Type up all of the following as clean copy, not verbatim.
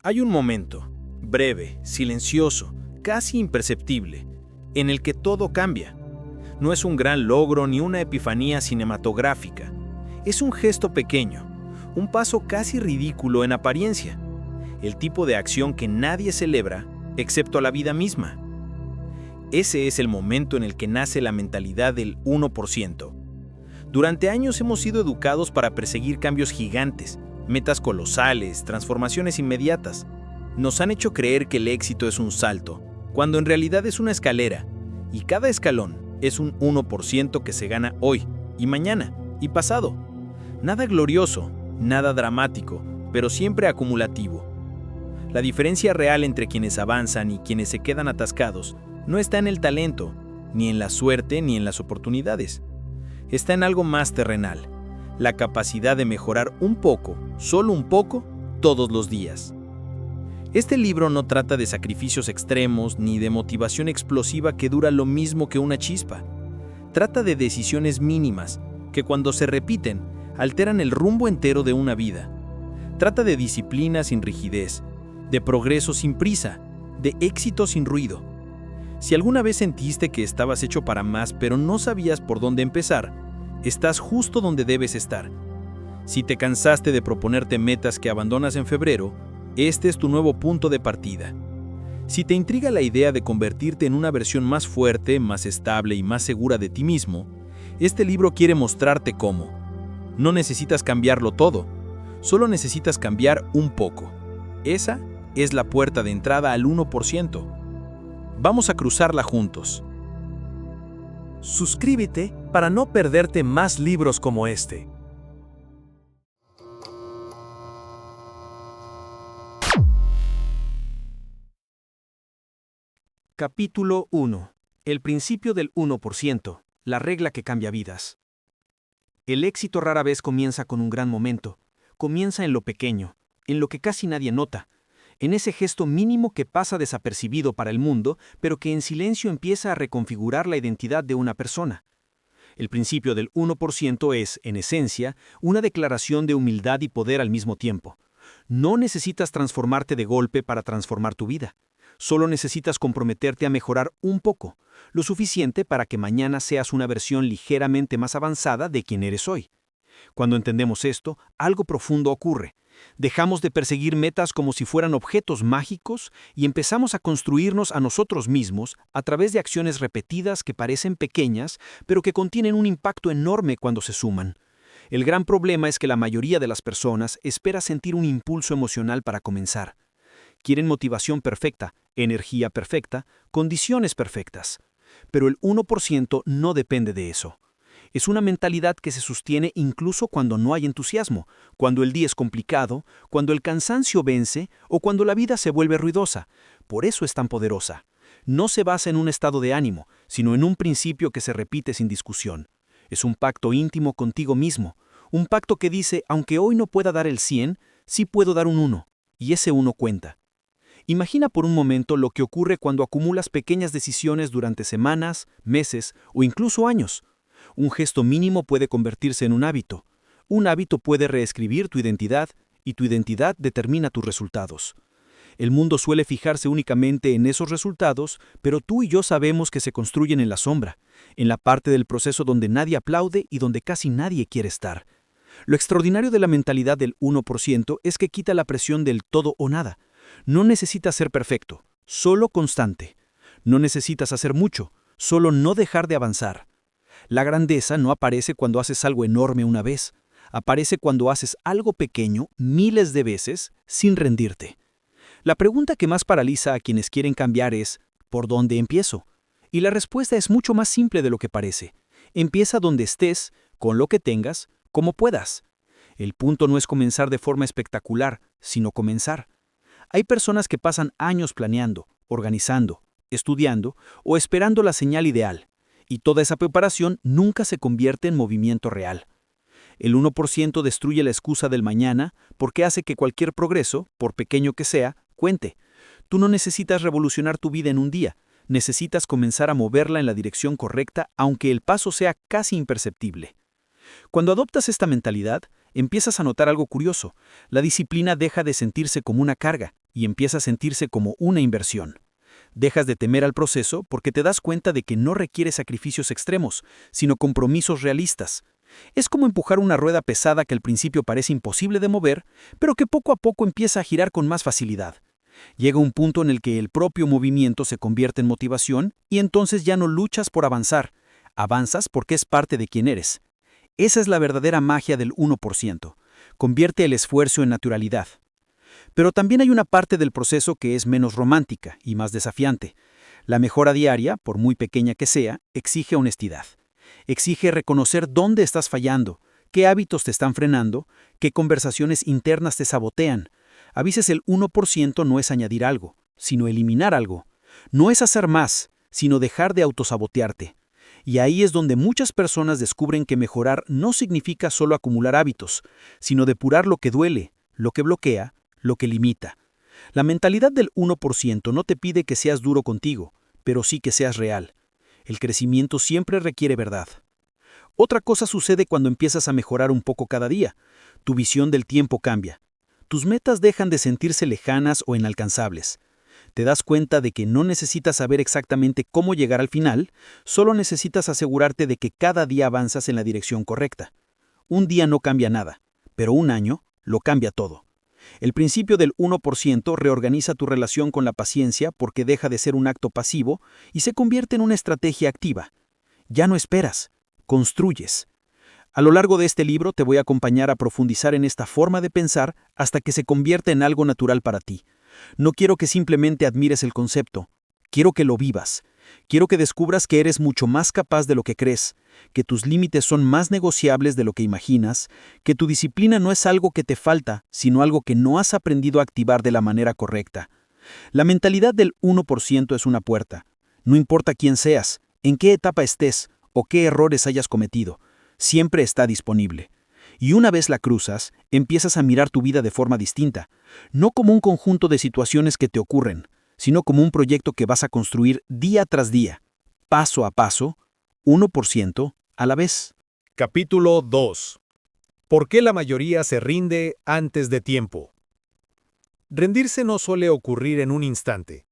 Hay un momento, breve, silencioso, casi imperceptible, en el que todo cambia. No es un gran logro ni una epifanía cinematográfica. Es un gesto pequeño, un paso casi ridículo en apariencia. El tipo de acción que nadie celebra, excepto a la vida misma. Ese es el momento en el que nace la mentalidad del 1%. Durante años hemos sido educados para perseguir cambios gigantes, metas colosales, transformaciones inmediatas. Nos han hecho creer que el éxito es un salto, cuando en realidad es una escalera, y cada escalón es un 1% que se gana hoy, y mañana, y pasado. Nada glorioso, nada dramático, pero siempre acumulativo. La diferencia real entre quienes avanzan y quienes se quedan atascados no está en el talento, ni en la suerte, ni en las oportunidades. Está en algo más terrenal, la capacidad de mejorar un poco, solo un poco, todos los días. Este libro no trata de sacrificios extremos ni de motivación explosiva que dura lo mismo que una chispa. Trata de decisiones mínimas que cuando se repiten alteran el rumbo entero de una vida. Trata de disciplina sin rigidez, de progreso sin prisa, de éxito sin ruido. Si alguna vez sentiste que estabas hecho para más pero no sabías por dónde empezar, estás justo donde debes estar. Si te cansaste de proponerte metas que abandonas en febrero, este es tu nuevo punto de partida. Si te intriga la idea de convertirte en una versión más fuerte, más estable y más segura de ti mismo, este libro quiere mostrarte cómo. No necesitas cambiarlo todo, solo necesitas cambiar un poco. Esa es la puerta de entrada al 1%. Vamos a cruzarla juntos. Suscríbete para no perderte más libros como este. Capítulo 1. El principio del 1%, la regla que cambia vidas. El éxito rara vez comienza con un gran momento. Comienza en lo pequeño, en lo que casi nadie nota, en ese gesto mínimo que pasa desapercibido para el mundo, pero que en silencio empieza a reconfigurar la identidad de una persona. El principio del 1% es, en esencia, una declaración de humildad y poder al mismo tiempo. No necesitas transformarte de golpe para transformar tu vida. Solo necesitas comprometerte a mejorar un poco, lo suficiente para que mañana seas una versión ligeramente más avanzada de quien eres hoy. Cuando entendemos esto, algo profundo ocurre. Dejamos de perseguir metas como si fueran objetos mágicos y empezamos a construirnos a nosotros mismos a través de acciones repetidas que parecen pequeñas, pero que contienen un impacto enorme cuando se suman. El gran problema es que la mayoría de las personas espera sentir un impulso emocional para comenzar. Quieren motivación perfecta, energía perfecta, condiciones perfectas. Pero el 1% no depende de eso. Es una mentalidad que se sostiene incluso cuando no hay entusiasmo, cuando el día es complicado, cuando el cansancio vence o cuando la vida se vuelve ruidosa. Por eso es tan poderosa. No se basa en un estado de ánimo, sino en un principio que se repite sin discusión. Es un pacto íntimo contigo mismo, un pacto que dice, aunque hoy no pueda dar el 100, sí puedo dar un 1, y ese 1 cuenta. Imagina por un momento lo que ocurre cuando acumulas pequeñas decisiones durante semanas, meses o incluso años. Un gesto mínimo puede convertirse en un hábito. Un hábito puede reescribir tu identidad y tu identidad determina tus resultados. El mundo suele fijarse únicamente en esos resultados, pero tú y yo sabemos que se construyen en la sombra, en la parte del proceso donde nadie aplaude y donde casi nadie quiere estar. Lo extraordinario de la mentalidad del 1% es que quita la presión del todo o nada. No necesitas ser perfecto, solo constante. No necesitas hacer mucho, solo no dejar de avanzar. La grandeza no aparece cuando haces algo enorme una vez, aparece cuando haces algo pequeño miles de veces sin rendirte. La pregunta que más paraliza a quienes quieren cambiar es, ¿por dónde empiezo? Y la respuesta es mucho más simple de lo que parece. Empieza donde estés, con lo que tengas, como puedas. El punto no es comenzar de forma espectacular, sino comenzar. Hay personas que pasan años planeando, organizando, estudiando o esperando la señal ideal. Y toda esa preparación nunca se convierte en movimiento real. El 1% destruye la excusa del mañana porque hace que cualquier progreso, por pequeño que sea, cuente. Tú no necesitas revolucionar tu vida en un día, necesitas comenzar a moverla en la dirección correcta aunque el paso sea casi imperceptible. Cuando adoptas esta mentalidad, empiezas a notar algo curioso. La disciplina deja de sentirse como una carga, y empieza a sentirse como una inversión. Dejas de temer al proceso porque te das cuenta de que no requiere sacrificios extremos, sino compromisos realistas. Es como empujar una rueda pesada que al principio parece imposible de mover, pero que poco a poco empieza a girar con más facilidad. Llega un punto en el que el propio movimiento se convierte en motivación y entonces ya no luchas por avanzar, avanzas porque es parte de quien eres. Esa es la verdadera magia del 1%. Convierte el esfuerzo en naturalidad. Pero también hay una parte del proceso que es menos romántica y más desafiante. La mejora diaria, por muy pequeña que sea, exige honestidad. Exige reconocer dónde estás fallando, qué hábitos te están frenando, qué conversaciones internas te sabotean. A veces el 1% no es añadir algo, sino eliminar algo. No es hacer más, sino dejar de autosabotearte. Y ahí es donde muchas personas descubren que mejorar no significa solo acumular hábitos, sino depurar lo que duele, lo que bloquea, lo que limita. La mentalidad del 1% no te pide que seas duro contigo, pero sí que seas real. El crecimiento siempre requiere verdad. Otra cosa sucede cuando empiezas a mejorar un poco cada día. Tu visión del tiempo cambia. Tus metas dejan de sentirse lejanas o inalcanzables. Te das cuenta de que no necesitas saber exactamente cómo llegar al final, solo necesitas asegurarte de que cada día avanzas en la dirección correcta. Un día no cambia nada, pero un año lo cambia todo. El principio del 1% reorganiza tu relación con la paciencia porque deja de ser un acto pasivo y se convierte en una estrategia activa. Ya no esperas, construyes. A lo largo de este libro te voy a acompañar a profundizar en esta forma de pensar hasta que se convierta en algo natural para ti. No quiero que simplemente admires el concepto, quiero que lo vivas. Quiero que descubras que eres mucho más capaz de lo que crees, que tus límites son más negociables de lo que imaginas, que tu disciplina no es algo que te falta, sino algo que no has aprendido a activar de la manera correcta. La mentalidad del 1% es una puerta. No importa quién seas, en qué etapa estés o qué errores hayas cometido, siempre está disponible. Y una vez la cruzas, empiezas a mirar tu vida de forma distinta, no como un conjunto de situaciones que te ocurren, sino como un proyecto que vas a construir día tras día, paso a paso, 1% a la vez. Capítulo 2. ¿Por qué la mayoría se rinde antes de tiempo? Rendirse no suele ocurrir en un instante.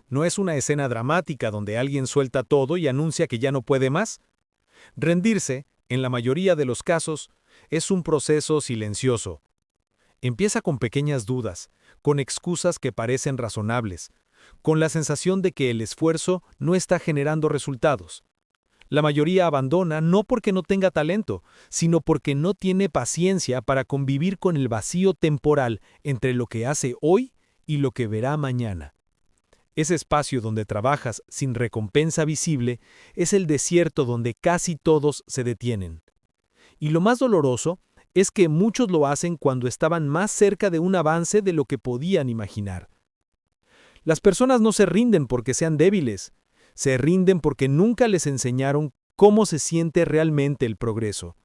No es una escena dramática donde alguien suelta todo y anuncia que ya no puede más. Rendirse, en la mayoría de los casos, es un proceso silencioso. Empieza con pequeñas dudas, con excusas que parecen razonables, con la sensación de que el esfuerzo no está generando resultados. La mayoría abandona no porque no tenga talento, sino porque no tiene paciencia para convivir con el vacío temporal entre lo que hace hoy y lo que verá mañana. Ese espacio donde trabajas sin recompensa visible es el desierto donde casi todos se detienen. Y lo más doloroso es que muchos lo hacen cuando estaban más cerca de un avance de lo que podían imaginar. Las personas no se rinden porque sean débiles, se rinden porque nunca les enseñaron cómo se siente realmente el progreso.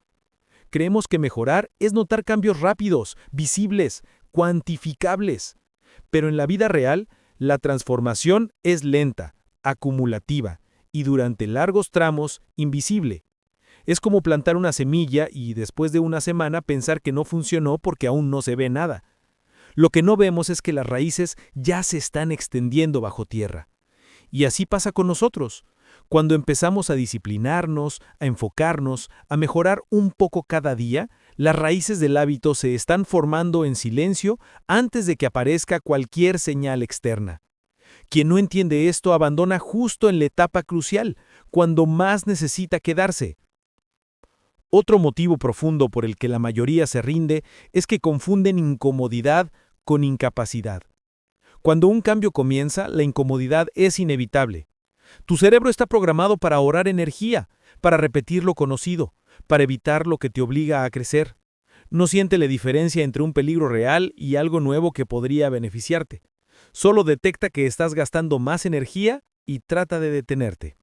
Creemos que mejorar es notar cambios rápidos, visibles, cuantificables. Pero en la vida real, la transformación es lenta, acumulativa y durante largos tramos invisible. Es como plantar una semilla y después de una semana pensar que no funcionó porque aún no se ve nada. Lo que no vemos es que las raíces ya se están extendiendo bajo tierra. Y así pasa con nosotros. Cuando empezamos a disciplinarnos, a enfocarnos, a mejorar un poco cada día, las raíces del hábito se están formando en silencio antes de que aparezca cualquier señal externa. Quien no entiende esto abandona justo en la etapa crucial, cuando más necesita quedarse. Otro motivo profundo por el que la mayoría se rinde es que confunden incomodidad con incapacidad. Cuando un cambio comienza, la incomodidad es inevitable. Tu cerebro está programado para ahorrar energía, para repetir lo conocido, para evitar lo que te obliga a crecer. No siente la diferencia entre un peligro real y algo nuevo que podría beneficiarte. Solo detecta que estás gastando más energía y trata de detenerte.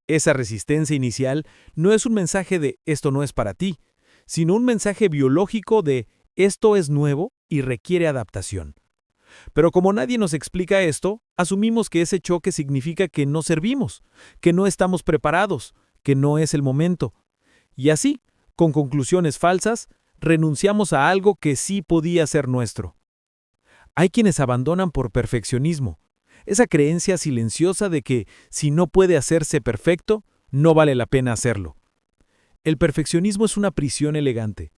Esa resistencia inicial no es un mensaje de «esto no es para ti», sino un mensaje biológico de «esto es nuevo y requiere adaptación». Pero como nadie nos explica esto, asumimos que ese choque significa que no servimos, que no estamos preparados, que no es el momento. Y así, con conclusiones falsas, renunciamos a algo que sí podía ser nuestro. Hay quienes abandonan por perfeccionismo, esa creencia silenciosa de que si no puede hacerse perfecto, no vale la pena hacerlo. El perfeccionismo es una prisión elegante.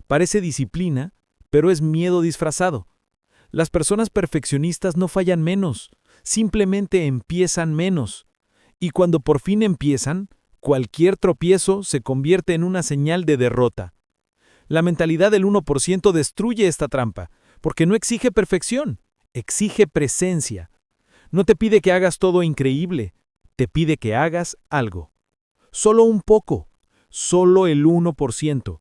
Parece disciplina, pero es miedo disfrazado. Las personas perfeccionistas no fallan menos, simplemente empiezan menos. Y cuando por fin empiezan, cualquier tropiezo se convierte en una señal de derrota. La mentalidad del 1% destruye esta trampa, porque no exige perfección, exige presencia. No te pide que hagas todo increíble, te pide que hagas algo. Solo un poco, solo el 1%.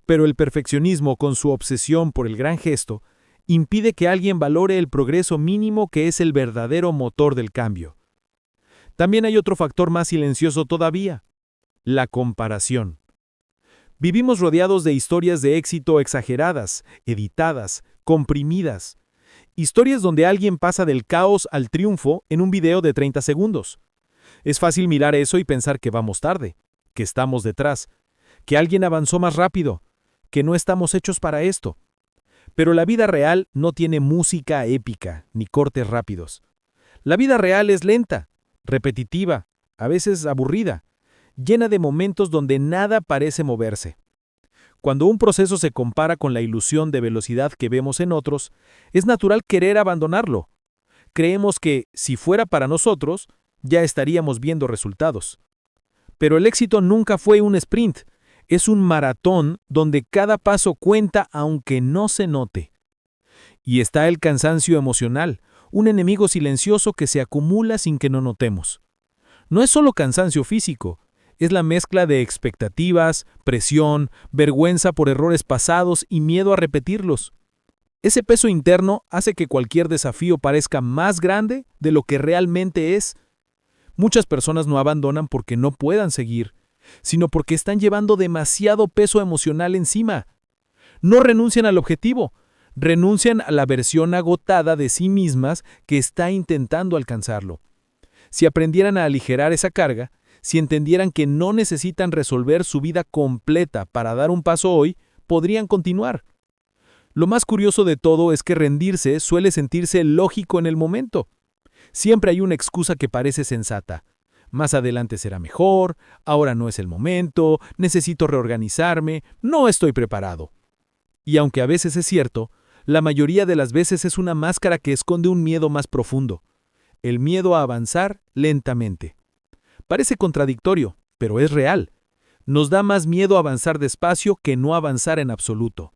Pero el perfeccionismo, con su obsesión por el gran gesto, impide que alguien valore el progreso mínimo que es el verdadero motor del cambio. También hay otro factor más silencioso todavía: la comparación. Vivimos rodeados de historias de éxito exageradas, editadas, comprimidas. Historias donde alguien pasa del caos al triunfo en un video de 30 segundos. Es fácil mirar eso y pensar que vamos tarde, que estamos detrás, que alguien avanzó más rápido, que no estamos hechos para esto. Pero la vida real no tiene música épica ni cortes rápidos. La vida real es lenta, repetitiva, a veces aburrida, llena de momentos donde nada parece moverse. Cuando un proceso se compara con la ilusión de velocidad que vemos en otros, es natural querer abandonarlo. Creemos que, si fuera para nosotros, ya estaríamos viendo resultados. Pero el éxito nunca fue un sprint, es un maratón donde cada paso cuenta aunque no se note. Y está el cansancio emocional, un enemigo silencioso que se acumula sin que no notemos. No es solo cansancio físico, es la mezcla de expectativas, presión, vergüenza por errores pasados y miedo a repetirlos. Ese peso interno hace que cualquier desafío parezca más grande de lo que realmente es. Muchas personas no abandonan porque no puedan seguir, sino porque están llevando demasiado peso emocional encima. No renuncian al objetivo, renuncian a la versión agotada de sí mismas que está intentando alcanzarlo. Si aprendieran a aligerar esa carga, si entendieran que no necesitan resolver su vida completa para dar un paso hoy, podrían continuar. Lo más curioso de todo es que rendirse suele sentirse lógico en el momento. Siempre hay una excusa que parece sensata. Más adelante será mejor, ahora no es el momento, necesito reorganizarme, no estoy preparado. Y aunque a veces es cierto, la mayoría de las veces es una máscara que esconde un miedo más profundo. El miedo a avanzar lentamente. Parece contradictorio, pero es real. Nos da más miedo avanzar despacio que no avanzar en absoluto.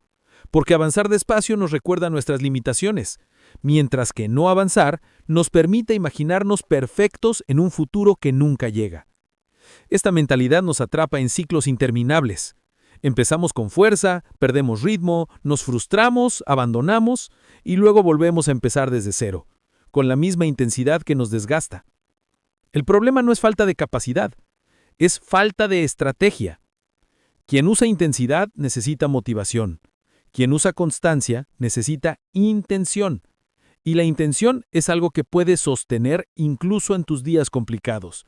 Porque avanzar despacio nos recuerda nuestras limitaciones, mientras que no avanzar nos permite imaginarnos perfectos en un futuro que nunca llega. Esta mentalidad nos atrapa en ciclos interminables. Empezamos con fuerza, perdemos ritmo, nos frustramos, abandonamos y luego volvemos a empezar desde cero, con la misma intensidad que nos desgasta. El problema no es falta de capacidad, es falta de estrategia. Quien usa intensidad necesita motivación. Quien usa constancia necesita intención. Y la intención es algo que puedes sostener incluso en tus días complicados.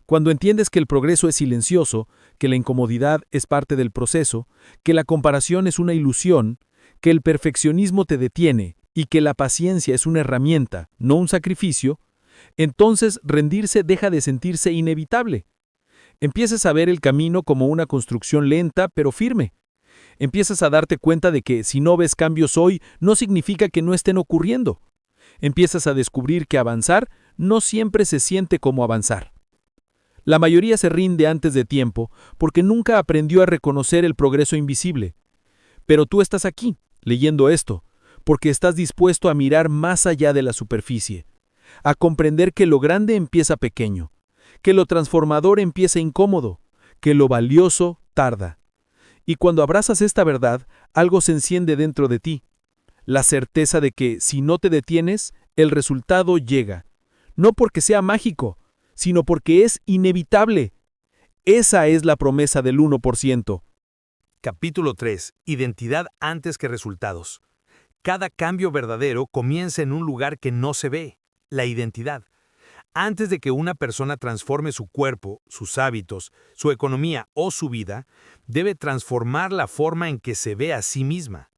Cuando entiendes que el progreso es silencioso, que la incomodidad es parte del proceso, que la comparación es una ilusión, que el perfeccionismo te detiene y que la paciencia es una herramienta, no un sacrificio, entonces rendirse deja de sentirse inevitable. Empiezas a ver el camino como una construcción lenta pero firme. Empiezas a darte cuenta de que si no ves cambios hoy, no significa que no estén ocurriendo. Empiezas a descubrir que avanzar no siempre se siente como avanzar. La mayoría se rinde antes de tiempo porque nunca aprendió a reconocer el progreso invisible. Pero tú estás aquí, leyendo esto, porque estás dispuesto a mirar más allá de la superficie, a comprender que lo grande empieza pequeño, que lo transformador empieza incómodo, que lo valioso tarda. Y cuando abrazas esta verdad, algo se enciende dentro de ti. La certeza de que, si no te detienes, el resultado llega. No porque sea mágico, sino porque es inevitable. Esa es la promesa del 1%. Capítulo 3. Identidad antes que resultados. Cada cambio verdadero comienza en un lugar que no se ve, la identidad. Antes de que una persona transforme su cuerpo, sus hábitos, su economía o su vida, debe transformar la forma en que se ve a sí misma.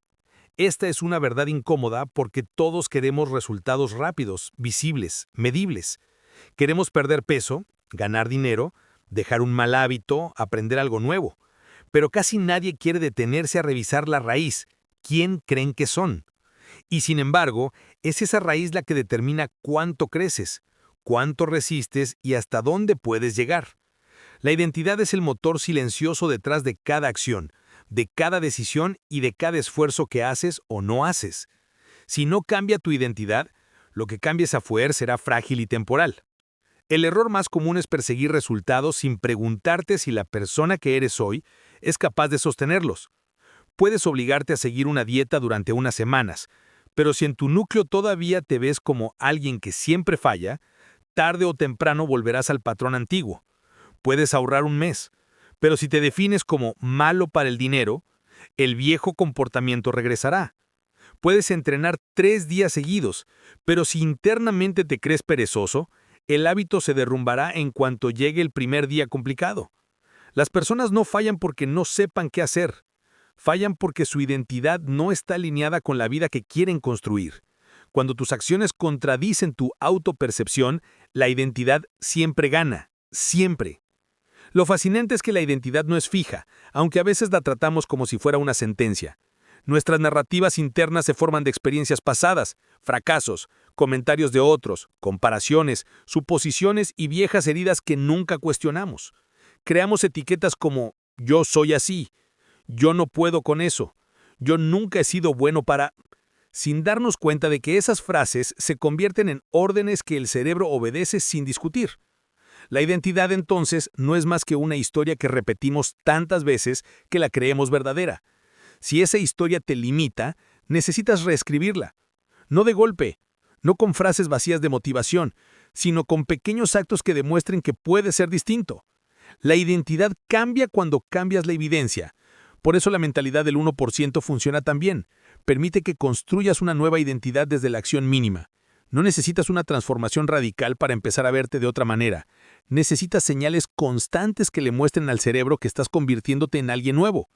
Esta es una verdad incómoda porque todos queremos resultados rápidos, visibles, medibles. Queremos perder peso, ganar dinero, dejar un mal hábito, aprender algo nuevo. Pero casi nadie quiere detenerse a revisar la raíz. ¿Quién creen que son? Y sin embargo, es esa raíz la que determina cuánto creces, cuánto resistes y hasta dónde puedes llegar. La identidad es el motor silencioso detrás de cada acción, de cada decisión y de cada esfuerzo que haces o no haces. Si no cambia tu identidad, lo que cambies afuera será frágil y temporal. El error más común es perseguir resultados sin preguntarte si la persona que eres hoy es capaz de sostenerlos. Puedes obligarte a seguir una dieta durante unas semanas, pero si en tu núcleo todavía te ves como alguien que siempre falla, tarde o temprano volverás al patrón antiguo. Puedes ahorrar un mes, pero si te defines como malo para el dinero, el viejo comportamiento regresará. Puedes entrenar 3 días seguidos, pero si internamente te crees perezoso, el hábito se derrumbará en cuanto llegue el primer día complicado. Las personas no fallan porque no sepan qué hacer. Fallan porque su identidad no está alineada con la vida que quieren construir. Cuando tus acciones contradicen tu autopercepción, la identidad siempre gana. Siempre. Lo fascinante es que la identidad no es fija, aunque a veces la tratamos como si fuera una sentencia. Nuestras narrativas internas se forman de experiencias pasadas, fracasos, comentarios de otros, comparaciones, suposiciones y viejas heridas que nunca cuestionamos. Creamos etiquetas como «yo soy así», «yo no puedo con eso», «yo nunca he sido bueno para...», sin darnos cuenta de que esas frases se convierten en órdenes que el cerebro obedece sin discutir. La identidad, entonces, no es más que una historia que repetimos tantas veces que la creemos verdadera. Si esa historia te limita, necesitas reescribirla. No de golpe, no con frases vacías de motivación, sino con pequeños actos que demuestren que puede ser distinto. La identidad cambia cuando cambias la evidencia. Por eso la mentalidad del 1% funciona tan bien. Permite que construyas una nueva identidad desde la acción mínima. No necesitas una transformación radical para empezar a verte de otra manera. Necesitas señales constantes que le muestren al cerebro que estás convirtiéndote en alguien nuevo.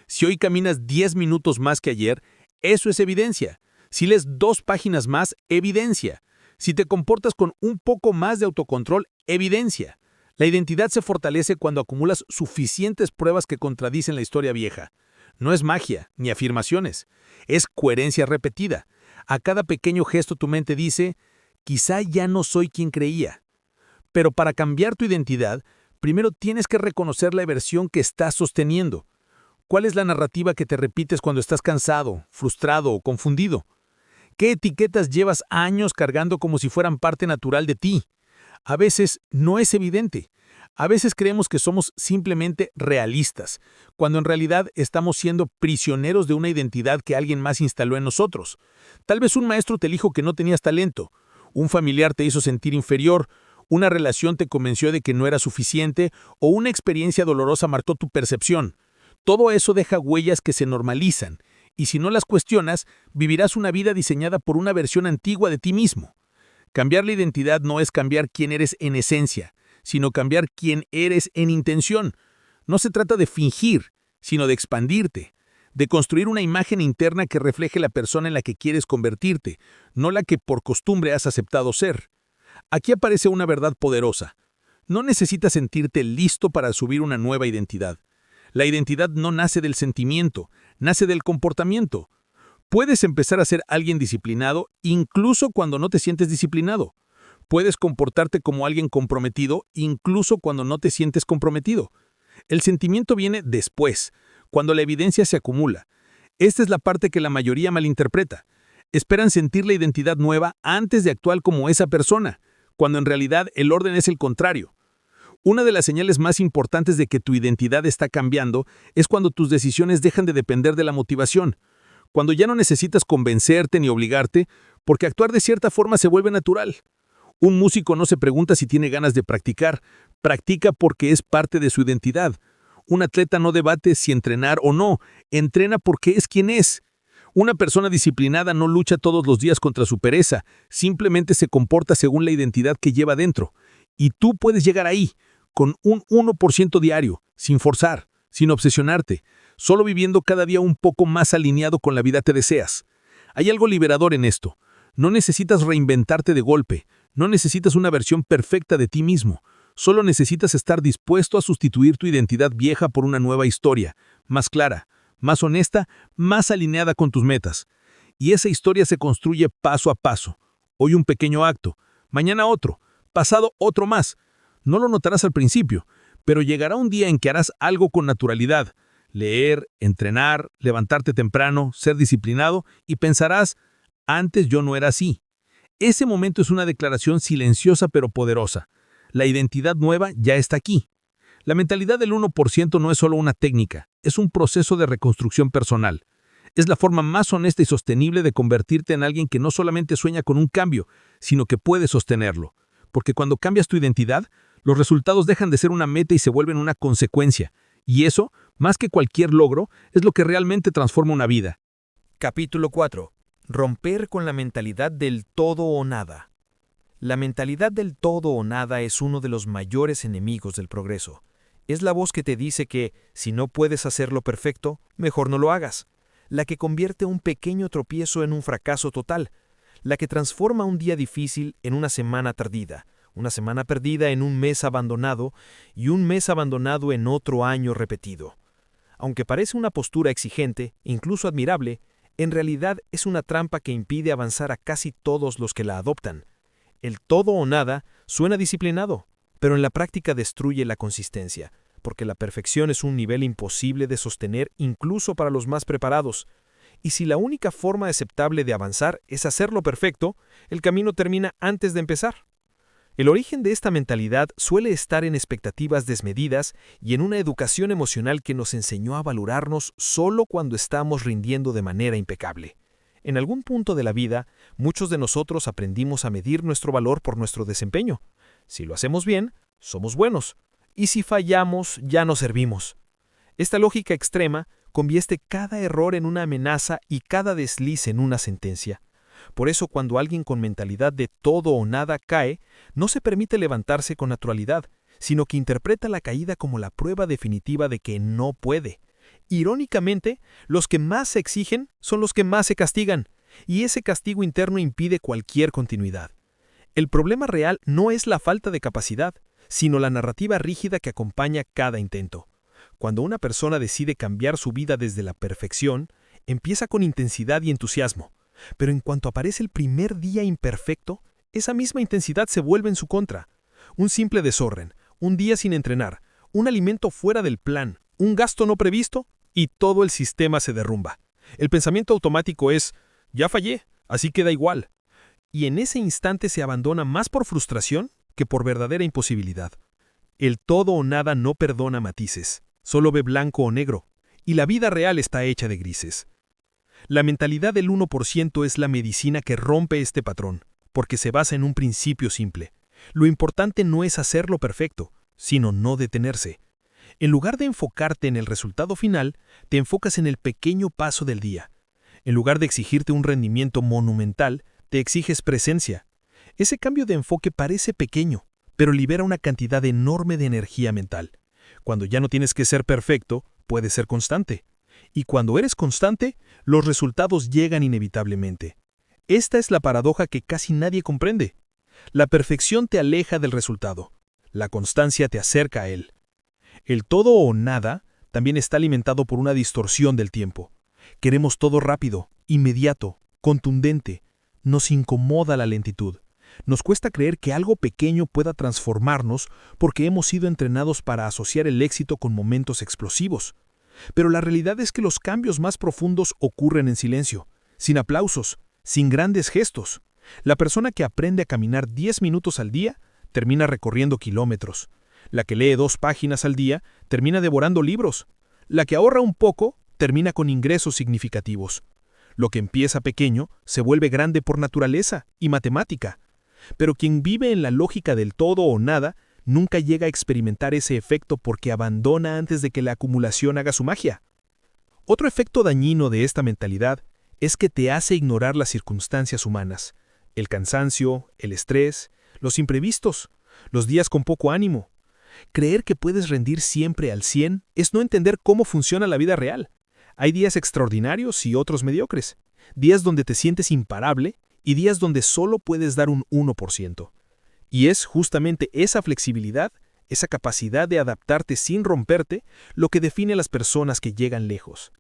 Si hoy caminas 10 minutos más que ayer, eso es evidencia. Si lees 2 páginas más, evidencia. Si te comportas con un poco más de autocontrol, evidencia. La identidad se fortalece cuando acumulas suficientes pruebas que contradicen la historia vieja. No es magia, ni afirmaciones. Es coherencia repetida. A cada pequeño gesto tu mente dice, quizá ya no soy quien creía. Pero para cambiar tu identidad, primero tienes que reconocer la versión que estás sosteniendo. ¿Cuál es la narrativa que te repites cuando estás cansado, frustrado o confundido? ¿Qué etiquetas llevas años cargando como si fueran parte natural de ti? A veces no es evidente. A veces creemos que somos simplemente realistas, cuando en realidad estamos siendo prisioneros de una identidad que alguien más instaló en nosotros. Tal vez un maestro te dijo que no tenías talento, un familiar te hizo sentir inferior, una relación te convenció de que no era suficiente o una experiencia dolorosa marcó tu percepción. Todo eso deja huellas que se normalizan, y si no las cuestionas, vivirás una vida diseñada por una versión antigua de ti mismo. Cambiar la identidad no es cambiar quién eres en esencia, sino cambiar quién eres en intención. No se trata de fingir, sino de expandirte, de construir una imagen interna que refleje la persona en la que quieres convertirte, no la que por costumbre has aceptado ser. Aquí aparece una verdad poderosa. No necesitas sentirte listo para asumir una nueva identidad. La identidad no nace del sentimiento, nace del comportamiento. Puedes empezar a ser alguien disciplinado incluso cuando no te sientes disciplinado. Puedes comportarte como alguien comprometido incluso cuando no te sientes comprometido. El sentimiento viene después, cuando la evidencia se acumula. Esta es la parte que la mayoría malinterpreta. Esperan sentir la identidad nueva antes de actuar como esa persona, cuando en realidad el orden es el contrario. Una de las señales más importantes de que tu identidad está cambiando es cuando tus decisiones dejan de depender de la motivación, cuando ya no necesitas convencerte ni obligarte, porque actuar de cierta forma se vuelve natural. Un músico no se pregunta si tiene ganas de practicar, practica porque es parte de su identidad. Un atleta no debate si entrenar o no, entrena porque es quien es. Una persona disciplinada no lucha todos los días contra su pereza, simplemente se comporta según la identidad que lleva dentro. Y tú puedes llegar ahí, con un 1% diario, sin forzar, sin obsesionarte, solo viviendo cada día un poco más alineado con la vida que deseas. Hay algo liberador en esto. No necesitas reinventarte de golpe, no necesitas una versión perfecta de ti mismo, solo necesitas estar dispuesto a sustituir tu identidad vieja por una nueva historia, más clara, más honesta, más alineada con tus metas. Y esa historia se construye paso a paso. Hoy un pequeño acto, mañana otro, pasado otro más. No lo notarás al principio, pero llegará un día en que harás algo con naturalidad. Leer, entrenar, levantarte temprano, ser disciplinado y pensarás, antes yo no era así. Ese momento es una declaración silenciosa pero poderosa. La identidad nueva ya está aquí. La mentalidad del 1% no es solo una técnica, es un proceso de reconstrucción personal. Es la forma más honesta y sostenible de convertirte en alguien que no solamente sueña con un cambio, sino que puede sostenerlo. Porque cuando cambias tu identidad, los resultados dejan de ser una meta y se vuelven una consecuencia. Y eso, más que cualquier logro, es lo que realmente transforma una vida. Capítulo 4. Romper con la mentalidad del todo o nada. La mentalidad del todo o nada es uno de los mayores enemigos del progreso. Es la voz que te dice que, si no puedes hacerlo perfecto, mejor no lo hagas. La que convierte un pequeño tropiezo en un fracaso total. La que transforma un día difícil en una semana tardida. Una semana perdida en un mes abandonado y un mes abandonado en otro año repetido. Aunque parece una postura exigente, incluso admirable, en realidad es una trampa que impide avanzar a casi todos los que la adoptan. El todo o nada suena disciplinado, pero en la práctica destruye la consistencia, porque la perfección es un nivel imposible de sostener incluso para los más preparados. Y si la única forma aceptable de avanzar es hacerlo perfecto, el camino termina antes de empezar. El origen de esta mentalidad suele estar en expectativas desmedidas y en una educación emocional que nos enseñó a valorarnos solo cuando estamos rindiendo de manera impecable. En algún punto de la vida, muchos de nosotros aprendimos a medir nuestro valor por nuestro desempeño. Si lo hacemos bien, somos buenos, y si fallamos, ya no servimos. Esta lógica extrema convierte cada error en una amenaza y cada desliz en una sentencia. Por eso, cuando alguien con mentalidad de todo o nada cae, no se permite levantarse con naturalidad, sino que interpreta la caída como la prueba definitiva de que no puede. Irónicamente, los que más se exigen son los que más se castigan, y ese castigo interno impide cualquier continuidad. El problema real no es la falta de capacidad, sino la narrativa rígida que acompaña cada intento. Cuando una persona decide cambiar su vida desde la perfección, empieza con intensidad y entusiasmo. Pero en cuanto aparece el primer día imperfecto, esa misma intensidad se vuelve en su contra. Un simple desorden, un día sin entrenar, un alimento fuera del plan, un gasto no previsto, y todo el sistema se derrumba. El pensamiento automático es, ya fallé, así que da igual. Y en ese instante se abandona más por frustración que por verdadera imposibilidad. El todo o nada no perdona matices, solo ve blanco o negro, y la vida real está hecha de grises. La mentalidad del 1% es la medicina que rompe este patrón, porque se basa en un principio simple. Lo importante no es hacerlo perfecto, sino no detenerse. En lugar de enfocarte en el resultado final, te enfocas en el pequeño paso del día. En lugar de exigirte un rendimiento monumental, te exiges presencia. Ese cambio de enfoque parece pequeño, pero libera una cantidad enorme de energía mental. Cuando ya no tienes que ser perfecto, puedes ser constante. Y cuando eres constante, los resultados llegan inevitablemente. Esta es la paradoja que casi nadie comprende. La perfección te aleja del resultado. La constancia te acerca a él. El todo o nada también está alimentado por una distorsión del tiempo. Queremos todo rápido, inmediato, contundente. Nos incomoda la lentitud. Nos cuesta creer que algo pequeño pueda transformarnos porque hemos sido entrenados para asociar el éxito con momentos explosivos. Pero la realidad es que los cambios más profundos ocurren en silencio, sin aplausos, sin grandes gestos. La persona que aprende a caminar 10 minutos al día termina recorriendo kilómetros. La que lee 2 páginas al día termina devorando libros. La que ahorra un poco termina con ingresos significativos. Lo que empieza pequeño se vuelve grande por naturaleza y matemática. Pero quien vive en la lógica del todo o nada nunca llega a experimentar ese efecto porque abandona antes de que la acumulación haga su magia. Otro efecto dañino de esta mentalidad es que te hace ignorar las circunstancias humanas, el cansancio, el estrés, los imprevistos, los días con poco ánimo. Creer que puedes rendir siempre al 100 es no entender cómo funciona la vida real. Hay días extraordinarios y otros mediocres. Días donde te sientes imparable y días donde solo puedes dar un 1%. Y es justamente esa flexibilidad, esa capacidad de adaptarte sin romperte, lo que define a las personas que llegan lejos.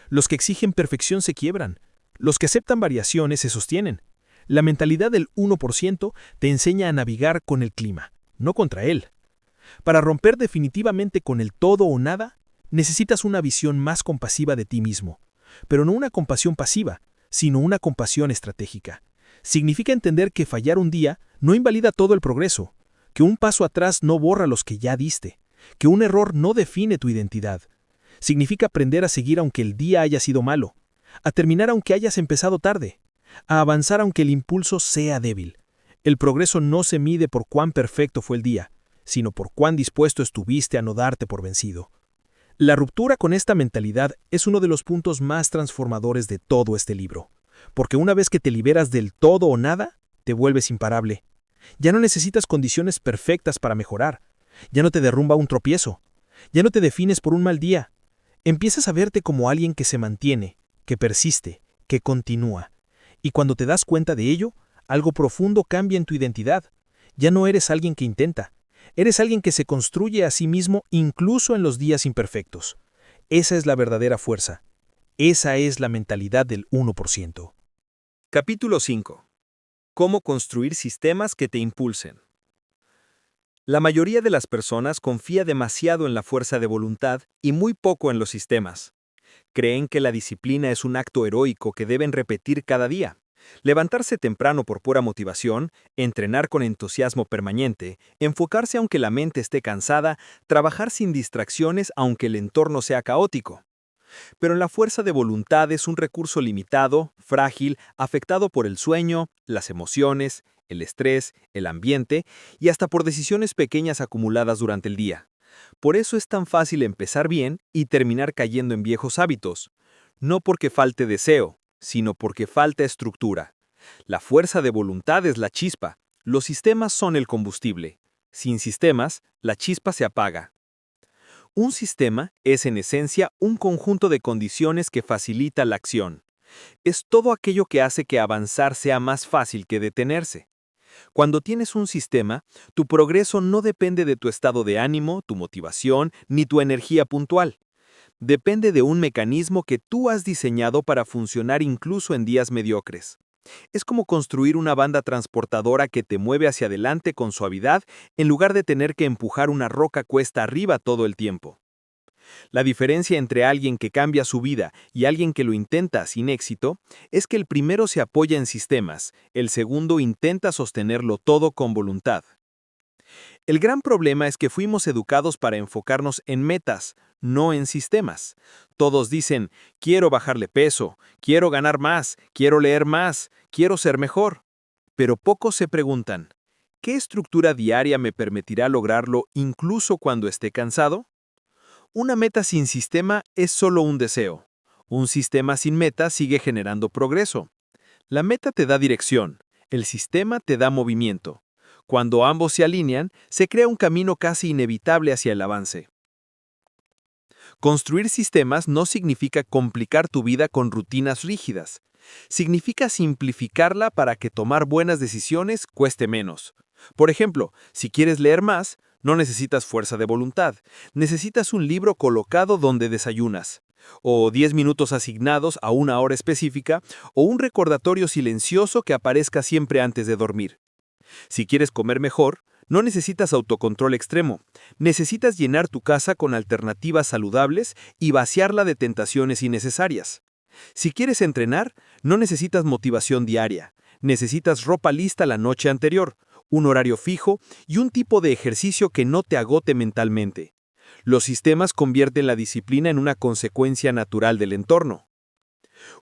Los que exigen perfección se quiebran. Los que aceptan variaciones se sostienen. La mentalidad del 1% te enseña a navegar con el clima, no contra él. Para romper definitivamente con el todo o nada, necesitas una visión más compasiva de ti mismo. Pero no una compasión pasiva, sino una compasión estratégica. Significa entender que fallar un día no invalida todo el progreso, que un paso atrás no borra los que ya diste, que un error no define tu identidad. Significa aprender a seguir aunque el día haya sido malo, a terminar aunque hayas empezado tarde, a avanzar aunque el impulso sea débil. El progreso no se mide por cuán perfecto fue el día, sino por cuán dispuesto estuviste a no darte por vencido. La ruptura con esta mentalidad es uno de los puntos más transformadores de todo este libro, porque una vez que te liberas del todo o nada, te vuelves imparable. Ya no necesitas condiciones perfectas para mejorar, ya no te derrumba un tropiezo, ya no te defines por un mal día. Empiezas a verte como alguien que se mantiene, que persiste, que continúa. Y cuando te das cuenta de ello, algo profundo cambia en tu identidad. Ya no eres alguien que intenta. Eres alguien que se construye a sí mismo incluso en los días imperfectos. Esa es la verdadera fuerza. Esa es la mentalidad del 1%. Capítulo 5. Cómo construir sistemas que te impulsen. La mayoría de las personas confía demasiado en la fuerza de voluntad y muy poco en los sistemas. Creen que la disciplina es un acto heroico que deben repetir cada día. Levantarse temprano por pura motivación, entrenar con entusiasmo permanente, enfocarse aunque la mente esté cansada, trabajar sin distracciones aunque el entorno sea caótico. Pero la fuerza de voluntad es un recurso limitado, frágil, afectado por el sueño, las emociones, el estrés, el ambiente y hasta por decisiones pequeñas acumuladas durante el día. Por eso es tan fácil empezar bien y terminar cayendo en viejos hábitos. No porque falte deseo, sino porque falta estructura. La fuerza de voluntad es la chispa. Los sistemas son el combustible. Sin sistemas, la chispa se apaga. Un sistema es en esencia un conjunto de condiciones que facilita la acción. Es todo aquello que hace que avanzar sea más fácil que detenerse. Cuando tienes un sistema, tu progreso no depende de tu estado de ánimo, tu motivación, ni tu energía puntual. Depende de un mecanismo que tú has diseñado para funcionar incluso en días mediocres. Es como construir una banda transportadora que te mueve hacia adelante con suavidad en lugar de tener que empujar una roca cuesta arriba todo el tiempo. La diferencia entre alguien que cambia su vida y alguien que lo intenta sin éxito es que el primero se apoya en sistemas, el segundo intenta sostenerlo todo con voluntad. El gran problema es que fuimos educados para enfocarnos en metas, no en sistemas. Todos dicen, quiero bajarle peso, quiero ganar más, quiero leer más, quiero ser mejor. Pero pocos se preguntan, ¿qué estructura diaria me permitirá lograrlo incluso cuando esté cansado? Una meta sin sistema es solo un deseo. Un sistema sin meta sigue generando progreso. La meta te da dirección, el sistema te da movimiento. Cuando ambos se alinean, se crea un camino casi inevitable hacia el avance. Construir sistemas no significa complicar tu vida con rutinas rígidas. Significa simplificarla para que tomar buenas decisiones cueste menos. Por ejemplo, si quieres leer más, no necesitas fuerza de voluntad. Necesitas un libro colocado donde desayunas, o 10 minutos asignados a una hora específica, o un recordatorio silencioso que aparezca siempre antes de dormir. Si quieres comer mejor, no necesitas autocontrol extremo. Necesitas llenar tu casa con alternativas saludables y vaciarla de tentaciones innecesarias. Si quieres entrenar, no necesitas motivación diaria. Necesitas ropa lista la noche anterior, un horario fijo y un tipo de ejercicio que no te agote mentalmente. Los sistemas convierten la disciplina en una consecuencia natural del entorno.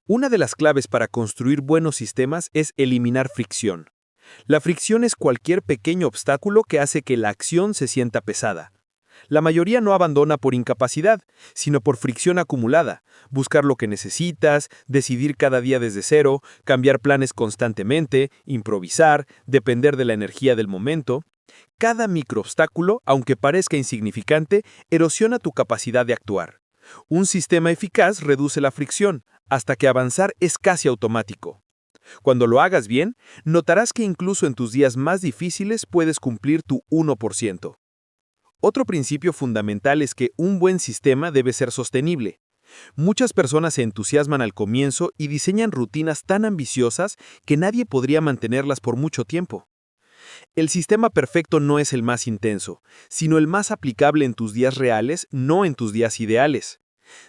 Una de las claves para construir buenos sistemas es eliminar fricción. La fricción es cualquier pequeño obstáculo que hace que la acción se sienta pesada. La mayoría no abandona por incapacidad, sino por fricción acumulada. Buscar lo que necesitas, decidir cada día desde cero, cambiar planes constantemente, improvisar, depender de la energía del momento. Cada microobstáculo, aunque parezca insignificante, erosiona tu capacidad de actuar. Un sistema eficaz reduce la fricción, hasta que avanzar es casi automático. Cuando lo hagas bien, notarás que incluso en tus días más difíciles puedes cumplir tu 1%. Otro principio fundamental es que un buen sistema debe ser sostenible. Muchas personas se entusiasman al comienzo y diseñan rutinas tan ambiciosas que nadie podría mantenerlas por mucho tiempo. El sistema perfecto no es el más intenso, sino el más aplicable en tus días reales, no en tus días ideales.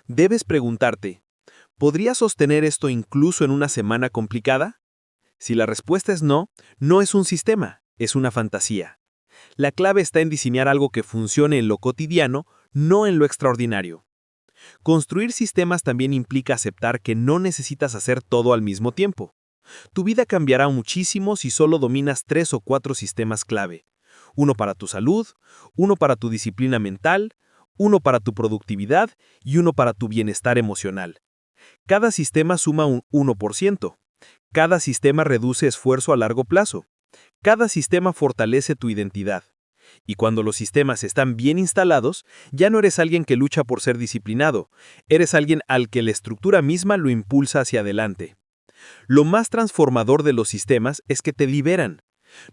Debes preguntarte, ¿podría sostener esto incluso en una semana complicada? Si la respuesta es no, no es un sistema, es una fantasía. La clave está en diseñar algo que funcione en lo cotidiano, no en lo extraordinario. Construir sistemas también implica aceptar que no necesitas hacer todo al mismo tiempo. Tu vida cambiará muchísimo si solo dominas 3 o 4 sistemas clave. Uno para tu salud, uno para tu disciplina mental, uno para tu productividad y uno para tu bienestar emocional. Cada sistema suma un 1%. Cada sistema reduce esfuerzo a largo plazo. Cada sistema fortalece tu identidad. Y cuando los sistemas están bien instalados, ya no eres alguien que lucha por ser disciplinado, eres alguien al que la estructura misma lo impulsa hacia adelante. Lo más transformador de los sistemas es que te liberan.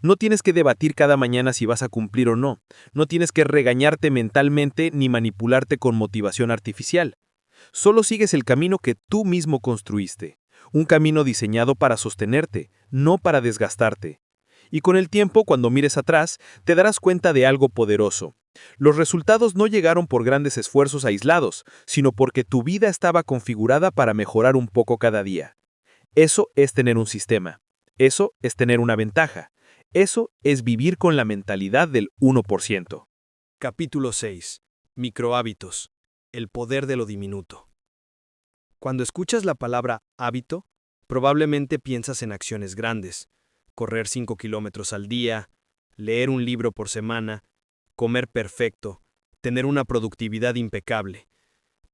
No tienes que debatir cada mañana si vas a cumplir o no. No tienes que regañarte mentalmente ni manipularte con motivación artificial. Solo sigues el camino que tú mismo construiste. Un camino diseñado para sostenerte, no para desgastarte. Y con el tiempo, cuando mires atrás, te darás cuenta de algo poderoso. Los resultados no llegaron por grandes esfuerzos aislados, sino porque tu vida estaba configurada para mejorar un poco cada día. Eso es tener un sistema. Eso es tener una ventaja. Eso es vivir con la mentalidad del 1%. Capítulo 6. Microhábitos. El poder de lo diminuto. Cuando escuchas la palabra hábito, probablemente piensas en acciones grandes. Correr 5 kilómetros al día, leer un libro por semana, comer perfecto, tener una productividad impecable.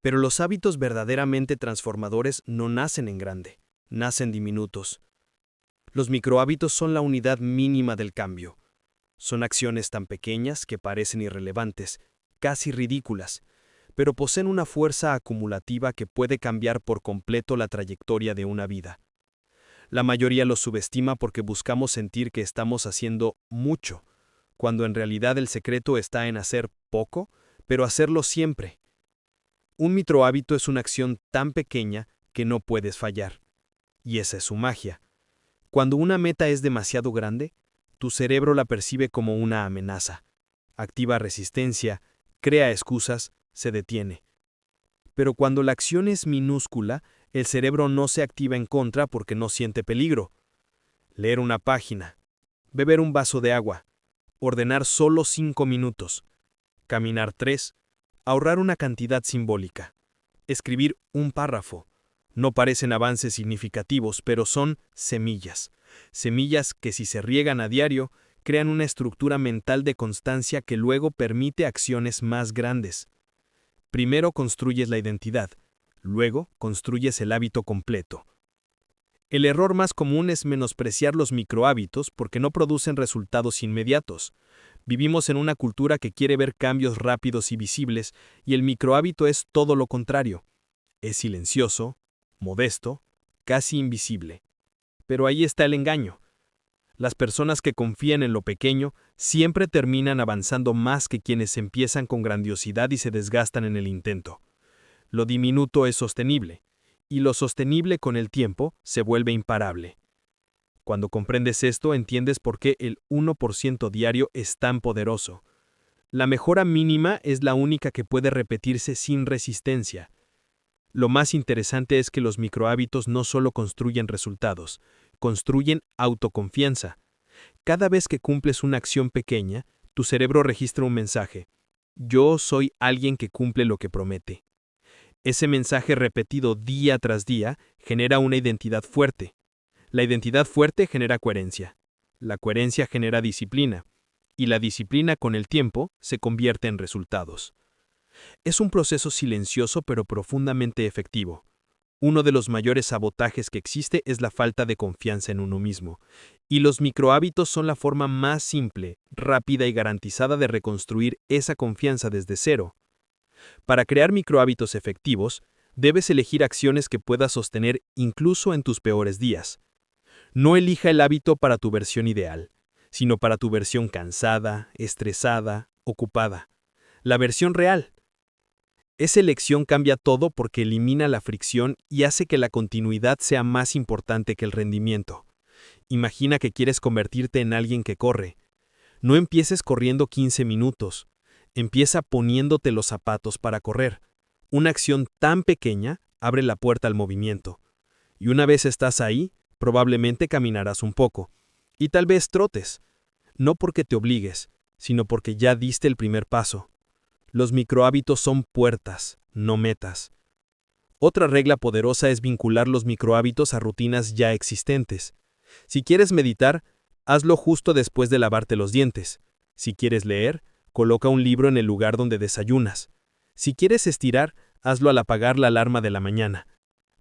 Pero los hábitos verdaderamente transformadores no nacen en grande, nacen diminutos. Los microhábitos son la unidad mínima del cambio. Son acciones tan pequeñas que parecen irrelevantes, casi ridículas, pero poseen una fuerza acumulativa que puede cambiar por completo la trayectoria de una vida. La mayoría los subestima porque buscamos sentir que estamos haciendo mucho, cuando en realidad el secreto está en hacer poco, pero hacerlo siempre. Un microhábito es una acción tan pequeña que no puedes fallar. Y esa es su magia. Cuando una meta es demasiado grande, tu cerebro la percibe como una amenaza. Activa resistencia, crea excusas, se detiene. Pero cuando la acción es minúscula, el cerebro no se activa en contra porque no siente peligro. Leer una página, beber un vaso de agua, ordenar solo 5 minutos, caminar 3, ahorrar una cantidad simbólica, escribir un párrafo. No parecen avances significativos, pero son semillas. Semillas que si se riegan a diario, crean una estructura mental de constancia que luego permite acciones más grandes. Primero construyes la identidad, luego construyes el hábito completo. El error más común es menospreciar los microhábitos porque no producen resultados inmediatos. Vivimos en una cultura que quiere ver cambios rápidos y visibles, y el microhábito es todo lo contrario. Es silencioso, modesto, casi invisible. Pero ahí está el engaño. Las personas que confían en lo pequeño siempre terminan avanzando más que quienes empiezan con grandiosidad y se desgastan en el intento. Lo diminuto es sostenible, y lo sostenible con el tiempo se vuelve imparable. Cuando comprendes esto, entiendes por qué el 1% diario es tan poderoso. La mejora mínima es la única que puede repetirse sin resistencia. Lo más interesante es que los microhábitos no solo construyen resultados, construyen autoconfianza. Cada vez que cumples una acción pequeña, tu cerebro registra un mensaje. Yo soy alguien que cumple lo que promete. Ese mensaje repetido día tras día genera una identidad fuerte. La identidad fuerte genera coherencia. La coherencia genera disciplina. Y la disciplina con el tiempo se convierte en resultados. Es un proceso silencioso pero profundamente efectivo. Uno de los mayores sabotajes que existe es la falta de confianza en uno mismo, y los microhábitos son la forma más simple, rápida y garantizada de reconstruir esa confianza desde cero. Para crear microhábitos efectivos, debes elegir acciones que puedas sostener incluso en tus peores días. No elija el hábito para tu versión ideal, sino para tu versión cansada, estresada, ocupada. La versión real. Esa elección cambia todo porque elimina la fricción y hace que la continuidad sea más importante que el rendimiento. Imagina que quieres convertirte en alguien que corre. No empieces corriendo 15 minutos. Empieza poniéndote los zapatos para correr. Una acción tan pequeña abre la puerta al movimiento. Y una vez estás ahí, probablemente caminarás un poco. Y tal vez trotes. No porque te obligues, sino porque ya diste el primer paso. Los microhábitos son puertas, no metas. Otra regla poderosa es vincular los microhábitos a rutinas ya existentes. Si quieres meditar, hazlo justo después de lavarte los dientes. Si quieres leer, coloca un libro en el lugar donde desayunas. Si quieres estirar, hazlo al apagar la alarma de la mañana.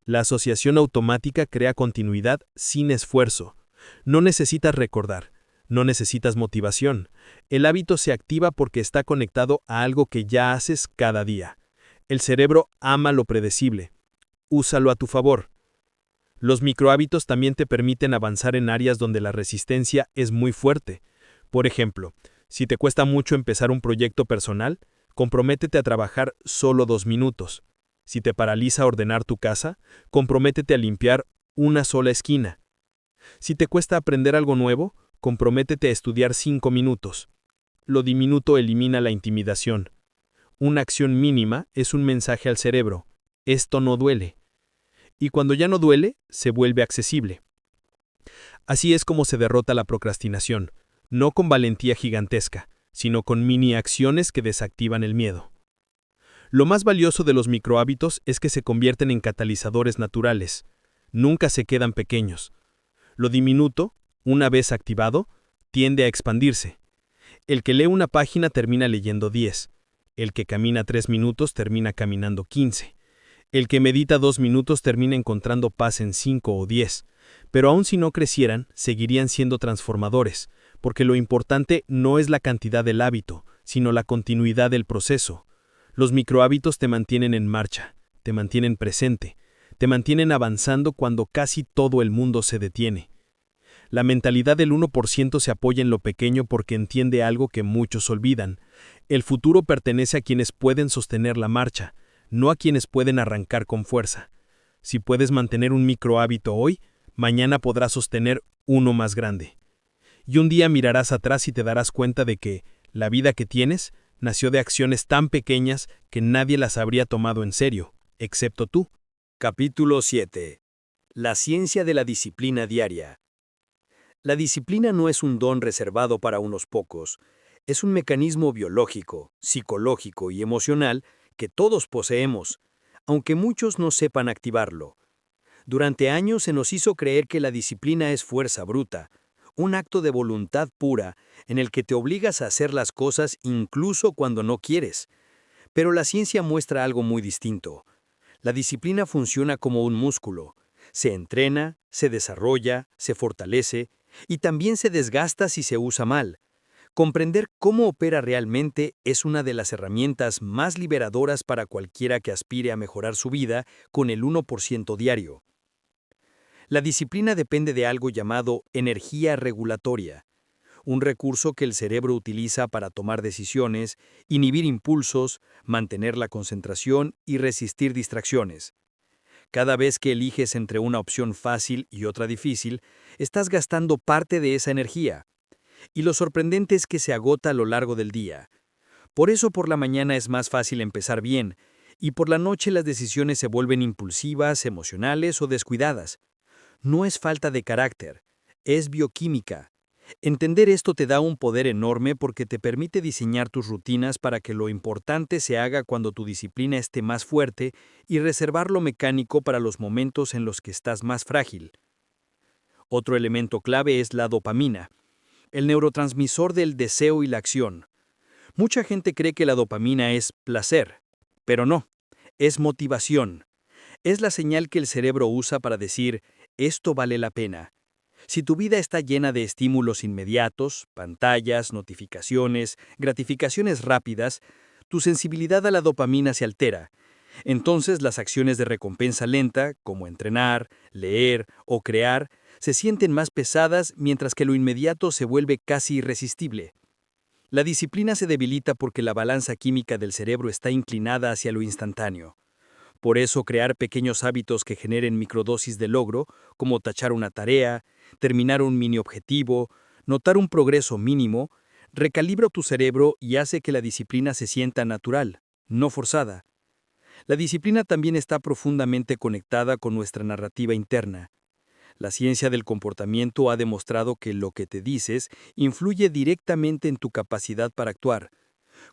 La asociación automática crea continuidad sin esfuerzo. No necesitas recordar. No necesitas motivación. El hábito se activa porque está conectado a algo que ya haces cada día. El cerebro ama lo predecible. Úsalo a tu favor. Los microhábitos también te permiten avanzar en áreas donde la resistencia es muy fuerte. Por ejemplo, si te cuesta mucho empezar un proyecto personal, comprométete a trabajar solo 2 minutos. Si te paraliza ordenar tu casa, comprométete a limpiar una sola esquina. Si te cuesta aprender algo nuevo, comprométete a estudiar 5 minutos. Lo diminuto elimina la intimidación. Una acción mínima es un mensaje al cerebro. Esto no duele. Y cuando ya no duele, se vuelve accesible. Así es como se derrota la procrastinación, no con valentía gigantesca, sino con mini acciones que desactivan el miedo. Lo más valioso de los microhábitos es que se convierten en catalizadores naturales. Nunca se quedan pequeños. Lo diminuto, una vez activado, tiende a expandirse. El que lee una página termina leyendo 10. El que camina 3 minutos termina caminando 15. El que medita 2 minutos termina encontrando paz en 5 o 10. Pero aun si no crecieran, seguirían siendo transformadores, porque lo importante no es la cantidad del hábito, sino la continuidad del proceso. Los microhábitos te mantienen en marcha, te mantienen presente, te mantienen avanzando cuando casi todo el mundo se detiene. La mentalidad del 1% se apoya en lo pequeño porque entiende algo que muchos olvidan. El futuro pertenece a quienes pueden sostener la marcha, no a quienes pueden arrancar con fuerza. Si puedes mantener un microhábito hoy, mañana podrás sostener uno más grande. Y un día mirarás atrás y te darás cuenta de que la vida que tienes nació de acciones tan pequeñas que nadie las habría tomado en serio, excepto tú. Capítulo 7. La ciencia de la disciplina diaria. La disciplina no es un don reservado para unos pocos, es un mecanismo biológico, psicológico y emocional que todos poseemos, aunque muchos no sepan activarlo. Durante años se nos hizo creer que la disciplina es fuerza bruta, un acto de voluntad pura en el que te obligas a hacer las cosas incluso cuando no quieres. Pero la ciencia muestra algo muy distinto. La disciplina funciona como un músculo. Se entrena, se desarrolla, se fortalece y también se desgasta si se usa mal. Comprender cómo opera realmente es una de las herramientas más liberadoras para cualquiera que aspire a mejorar su vida con el 1% diario. La disciplina depende de algo llamado energía regulatoria, un recurso que el cerebro utiliza para tomar decisiones, inhibir impulsos, mantener la concentración y resistir distracciones. Cada vez que eliges entre una opción fácil y otra difícil, estás gastando parte de esa energía. Y lo sorprendente es que se agota a lo largo del día. Por eso por la mañana es más fácil empezar bien, y por la noche las decisiones se vuelven impulsivas, emocionales o descuidadas. No es falta de carácter, es bioquímica. Entender esto te da un poder enorme porque te permite diseñar tus rutinas para que lo importante se haga cuando tu disciplina esté más fuerte y reservar lo mecánico para los momentos en los que estás más frágil. Otro elemento clave es la dopamina, el neurotransmisor del deseo y la acción. Mucha gente cree que la dopamina es placer, pero no, es motivación. Es la señal que el cerebro usa para decir, esto vale la pena. Si tu vida está llena de estímulos inmediatos, pantallas, notificaciones, gratificaciones rápidas, tu sensibilidad a la dopamina se altera. Entonces las acciones de recompensa lenta, como entrenar, leer o crear, se sienten más pesadas mientras que lo inmediato se vuelve casi irresistible. La disciplina se debilita porque la balanza química del cerebro está inclinada hacia lo instantáneo. Por eso crear pequeños hábitos que generen microdosis de logro, como tachar una tarea, terminar un mini objetivo, notar un progreso mínimo, recalibra tu cerebro y hace que la disciplina se sienta natural, no forzada. La disciplina también está profundamente conectada con nuestra narrativa interna. La ciencia del comportamiento ha demostrado que lo que te dices influye directamente en tu capacidad para actuar.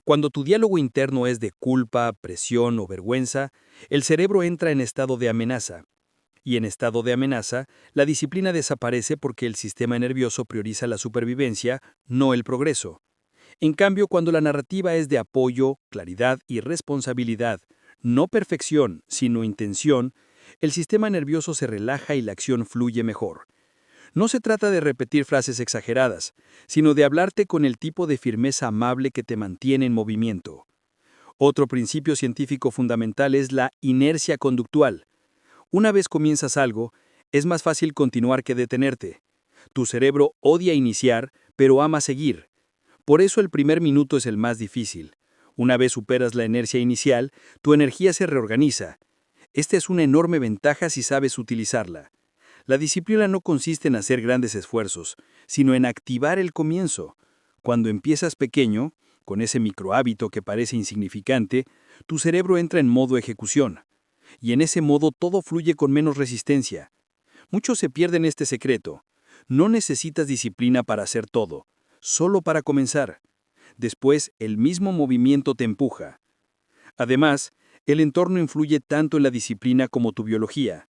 Cuando tu diálogo interno es de culpa, presión o vergüenza, el cerebro entra en estado de amenaza. Y en estado de amenaza, la disciplina desaparece porque el sistema nervioso prioriza la supervivencia, no el progreso. En cambio, cuando la narrativa es de apoyo, claridad y responsabilidad, no perfección, sino intención, el sistema nervioso se relaja y la acción fluye mejor. No se trata de repetir frases exageradas, sino de hablarte con el tipo de firmeza amable que te mantiene en movimiento. Otro principio científico fundamental es la inercia conductual. Una vez comienzas algo, es más fácil continuar que detenerte. Tu cerebro odia iniciar, pero ama seguir. Por eso el primer minuto es el más difícil. Una vez superas la inercia inicial, tu energía se reorganiza. Esta es una enorme ventaja si sabes utilizarla. La disciplina no consiste en hacer grandes esfuerzos, sino en activar el comienzo. Cuando empiezas pequeño, con ese microhábito que parece insignificante, tu cerebro entra en modo ejecución. Y en ese modo todo fluye con menos resistencia. Muchos se pierden este secreto. No necesitas disciplina para hacer todo, solo para comenzar. Después, el mismo movimiento te empuja. Además, el entorno influye tanto en la disciplina como tu biología.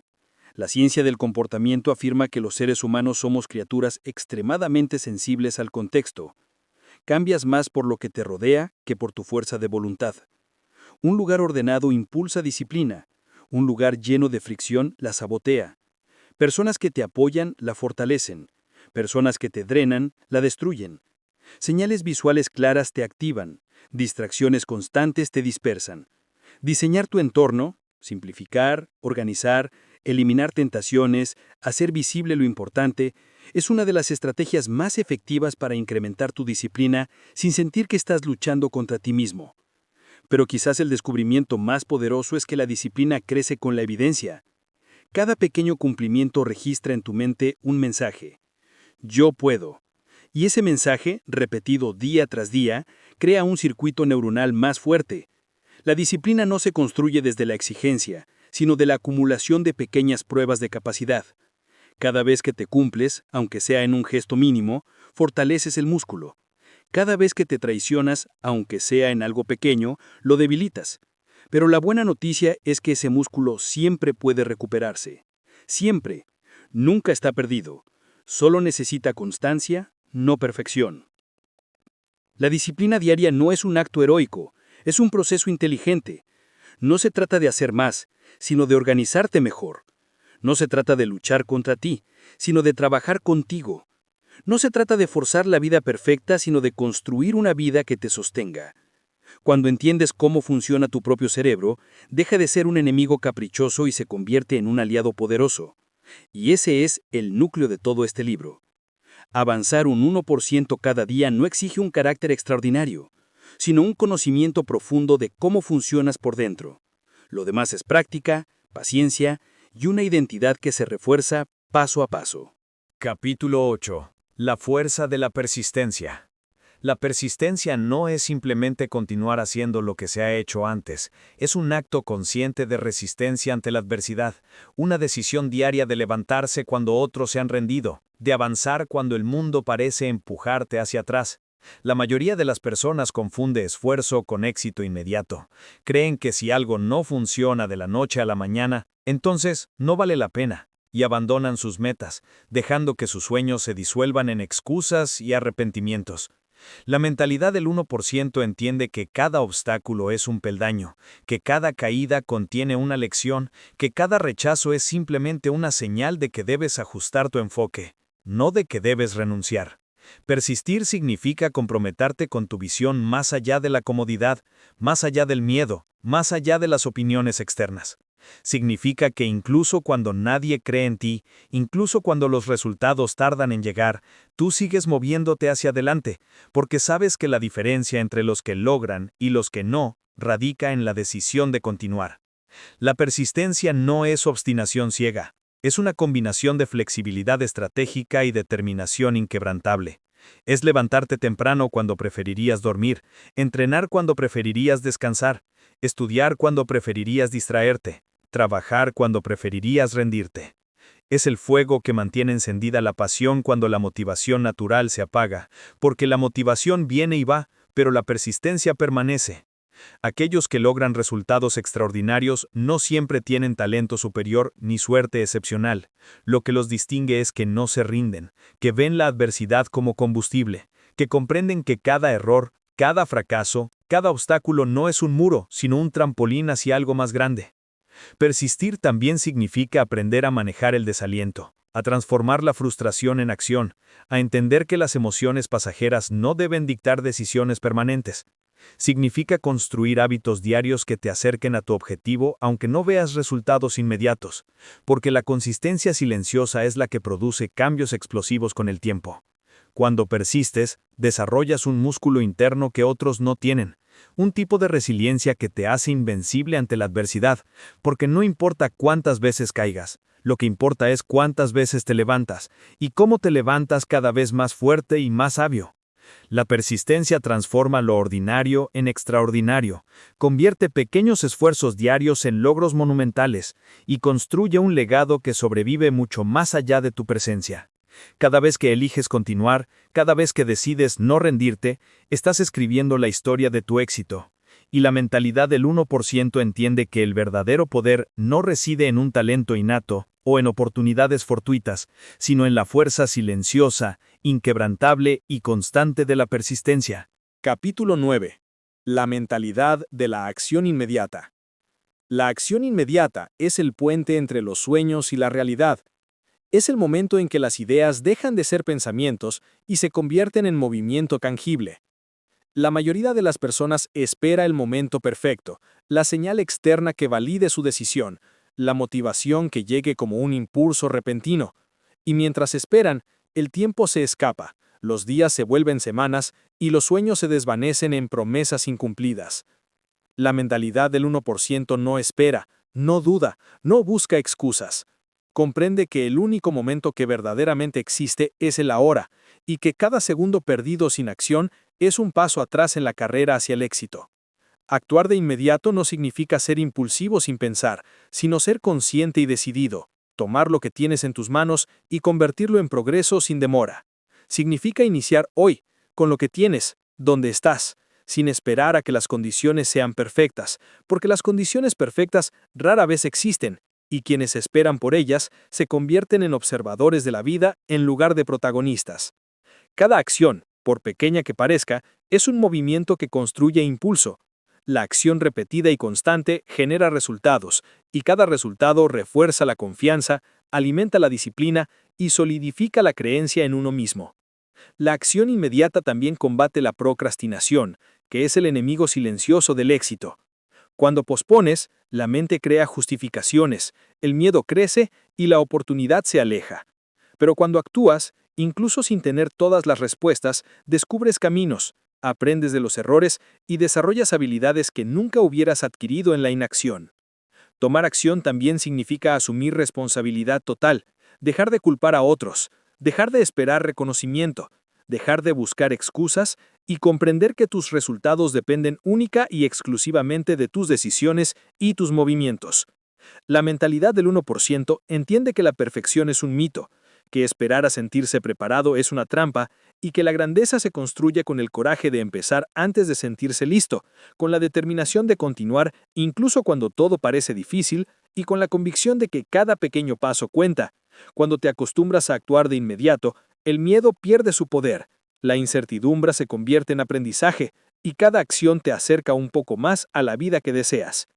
La ciencia del comportamiento afirma que los seres humanos somos criaturas extremadamente sensibles al contexto. Cambias más por lo que te rodea que por tu fuerza de voluntad. Un lugar ordenado impulsa disciplina. Un lugar lleno de fricción la sabotea. Personas que te apoyan la fortalecen. Personas que te drenan la destruyen. Señales visuales claras te activan. Distracciones constantes te dispersan. Diseñar tu entorno, simplificar, organizar, eliminar tentaciones, hacer visible lo importante, es una de las estrategias más efectivas para incrementar tu disciplina sin sentir que estás luchando contra ti mismo. Pero quizás el descubrimiento más poderoso es que la disciplina crece con la evidencia. Cada pequeño cumplimiento registra en tu mente un mensaje. Yo puedo. Y ese mensaje, repetido día tras día, crea un circuito neuronal más fuerte. La disciplina no se construye desde la exigencia, sino de la acumulación de pequeñas pruebas de capacidad. Cada vez que te cumples, aunque sea en un gesto mínimo, fortaleces el músculo. Cada vez que te traicionas, aunque sea en algo pequeño, lo debilitas. Pero la buena noticia es que ese músculo siempre puede recuperarse. Siempre. Nunca está perdido. Solo necesita constancia, no perfección. La disciplina diaria no es un acto heroico, es un proceso inteligente. No se trata de hacer más, sino de organizarte mejor. No se trata de luchar contra ti, sino de trabajar contigo. No se trata de forzar la vida perfecta, sino de construir una vida que te sostenga. Cuando entiendes cómo funciona tu propio cerebro, deja de ser un enemigo caprichoso y se convierte en un aliado poderoso. Y ese es el núcleo de todo este libro. Avanzar un 1% cada día no exige un carácter extraordinario, sino un conocimiento profundo de cómo funcionas por dentro. Lo demás es práctica, paciencia y una identidad que se refuerza paso a paso. Capítulo 8. La fuerza de la persistencia. La persistencia no es simplemente continuar haciendo lo que se ha hecho antes, es un acto consciente de resistencia ante la adversidad, una decisión diaria de levantarse cuando otros se han rendido, de avanzar cuando el mundo parece empujarte hacia atrás. La mayoría de las personas confunde esfuerzo con éxito inmediato. Creen que si algo no funciona de la noche a la mañana, entonces no vale la pena, y abandonan sus metas, dejando que sus sueños se disuelvan en excusas y arrepentimientos. La mentalidad del 1% entiende que cada obstáculo es un peldaño, que cada caída contiene una lección, que cada rechazo es simplemente una señal de que debes ajustar tu enfoque, no de que debes renunciar. Persistir significa comprometerte con tu visión más allá de la comodidad, más allá del miedo, más allá de las opiniones externas. Significa que incluso cuando nadie cree en ti, incluso cuando los resultados tardan en llegar, tú sigues moviéndote hacia adelante, porque sabes que la diferencia entre los que logran y los que no radica en la decisión de continuar. La persistencia no es obstinación ciega, es una combinación de flexibilidad estratégica y determinación inquebrantable. Es levantarte temprano cuando preferirías dormir, entrenar cuando preferirías descansar, estudiar cuando preferirías distraerte, trabajar cuando preferirías rendirte. Es el fuego que mantiene encendida la pasión cuando la motivación natural se apaga, porque la motivación viene y va, pero la persistencia permanece. Aquellos que logran resultados extraordinarios no siempre tienen talento superior ni suerte excepcional. Lo que los distingue es que no se rinden, que ven la adversidad como combustible, que comprenden que cada error, cada fracaso, cada obstáculo no es un muro, sino un trampolín hacia algo más grande. Persistir también significa aprender a manejar el desaliento, a transformar la frustración en acción, a entender que las emociones pasajeras no deben dictar decisiones permanentes. Significa construir hábitos diarios que te acerquen a tu objetivo aunque no veas resultados inmediatos, porque la consistencia silenciosa es la que produce cambios explosivos con el tiempo. Cuando persistes, desarrollas un músculo interno que otros no tienen, un tipo de resiliencia que te hace invencible ante la adversidad, porque no importa cuántas veces caigas, lo que importa es cuántas veces te levantas, y cómo te levantas cada vez más fuerte y más sabio. La persistencia transforma lo ordinario en extraordinario, convierte pequeños esfuerzos diarios en logros monumentales y construye un legado que sobrevive mucho más allá de tu presencia. Cada vez que eliges continuar, cada vez que decides no rendirte, estás escribiendo la historia de tu éxito. Y la mentalidad del 1% entiende que el verdadero poder no reside en un talento innato o en oportunidades fortuitas, sino en la fuerza silenciosa, inquebrantable y constante de la persistencia. Capítulo 9. La mentalidad de la acción inmediata. La acción inmediata es el puente entre los sueños y la realidad. Es el momento en que las ideas dejan de ser pensamientos y se convierten en movimiento tangible. La mayoría de las personas espera el momento perfecto, la señal externa que valide su decisión, la motivación que llegue como un impulso repentino. Y mientras esperan, el tiempo se escapa, los días se vuelven semanas y los sueños se desvanecen en promesas incumplidas. La mentalidad del 1% no espera, no duda, no busca excusas. Comprende que el único momento que verdaderamente existe es el ahora, y que cada segundo perdido sin acción es un paso atrás en la carrera hacia el éxito. Actuar de inmediato no significa ser impulsivo sin pensar, sino ser consciente y decidido, tomar lo que tienes en tus manos y convertirlo en progreso sin demora. Significa iniciar hoy, con lo que tienes, donde estás, sin esperar a que las condiciones sean perfectas, porque las condiciones perfectas rara vez existen, y quienes esperan por ellas se convierten en observadores de la vida en lugar de protagonistas. Cada acción, por pequeña que parezca, es un movimiento que construye impulso. La acción repetida y constante genera resultados, y cada resultado refuerza la confianza, alimenta la disciplina y solidifica la creencia en uno mismo. La acción inmediata también combate la procrastinación, que es el enemigo silencioso del éxito. Cuando pospones, la mente crea justificaciones, el miedo crece y la oportunidad se aleja. Pero cuando actúas, incluso sin tener todas las respuestas, descubres caminos, aprendes de los errores y desarrollas habilidades que nunca hubieras adquirido en la inacción. Tomar acción también significa asumir responsabilidad total, dejar de culpar a otros, dejar de esperar reconocimiento, dejar de buscar excusas y comprender que tus resultados dependen única y exclusivamente de tus decisiones y tus movimientos. La mentalidad del 1% entiende que la perfección es un mito, que esperar a sentirse preparado es una trampa y que la grandeza se construye con el coraje de empezar antes de sentirse listo, con la determinación de continuar incluso cuando todo parece difícil y con la convicción de que cada pequeño paso cuenta. Cuando te acostumbras a actuar de inmediato, el miedo pierde su poder, La incertidumbre se convierte en aprendizaje, y cada acción te acerca un poco más a la vida que deseas.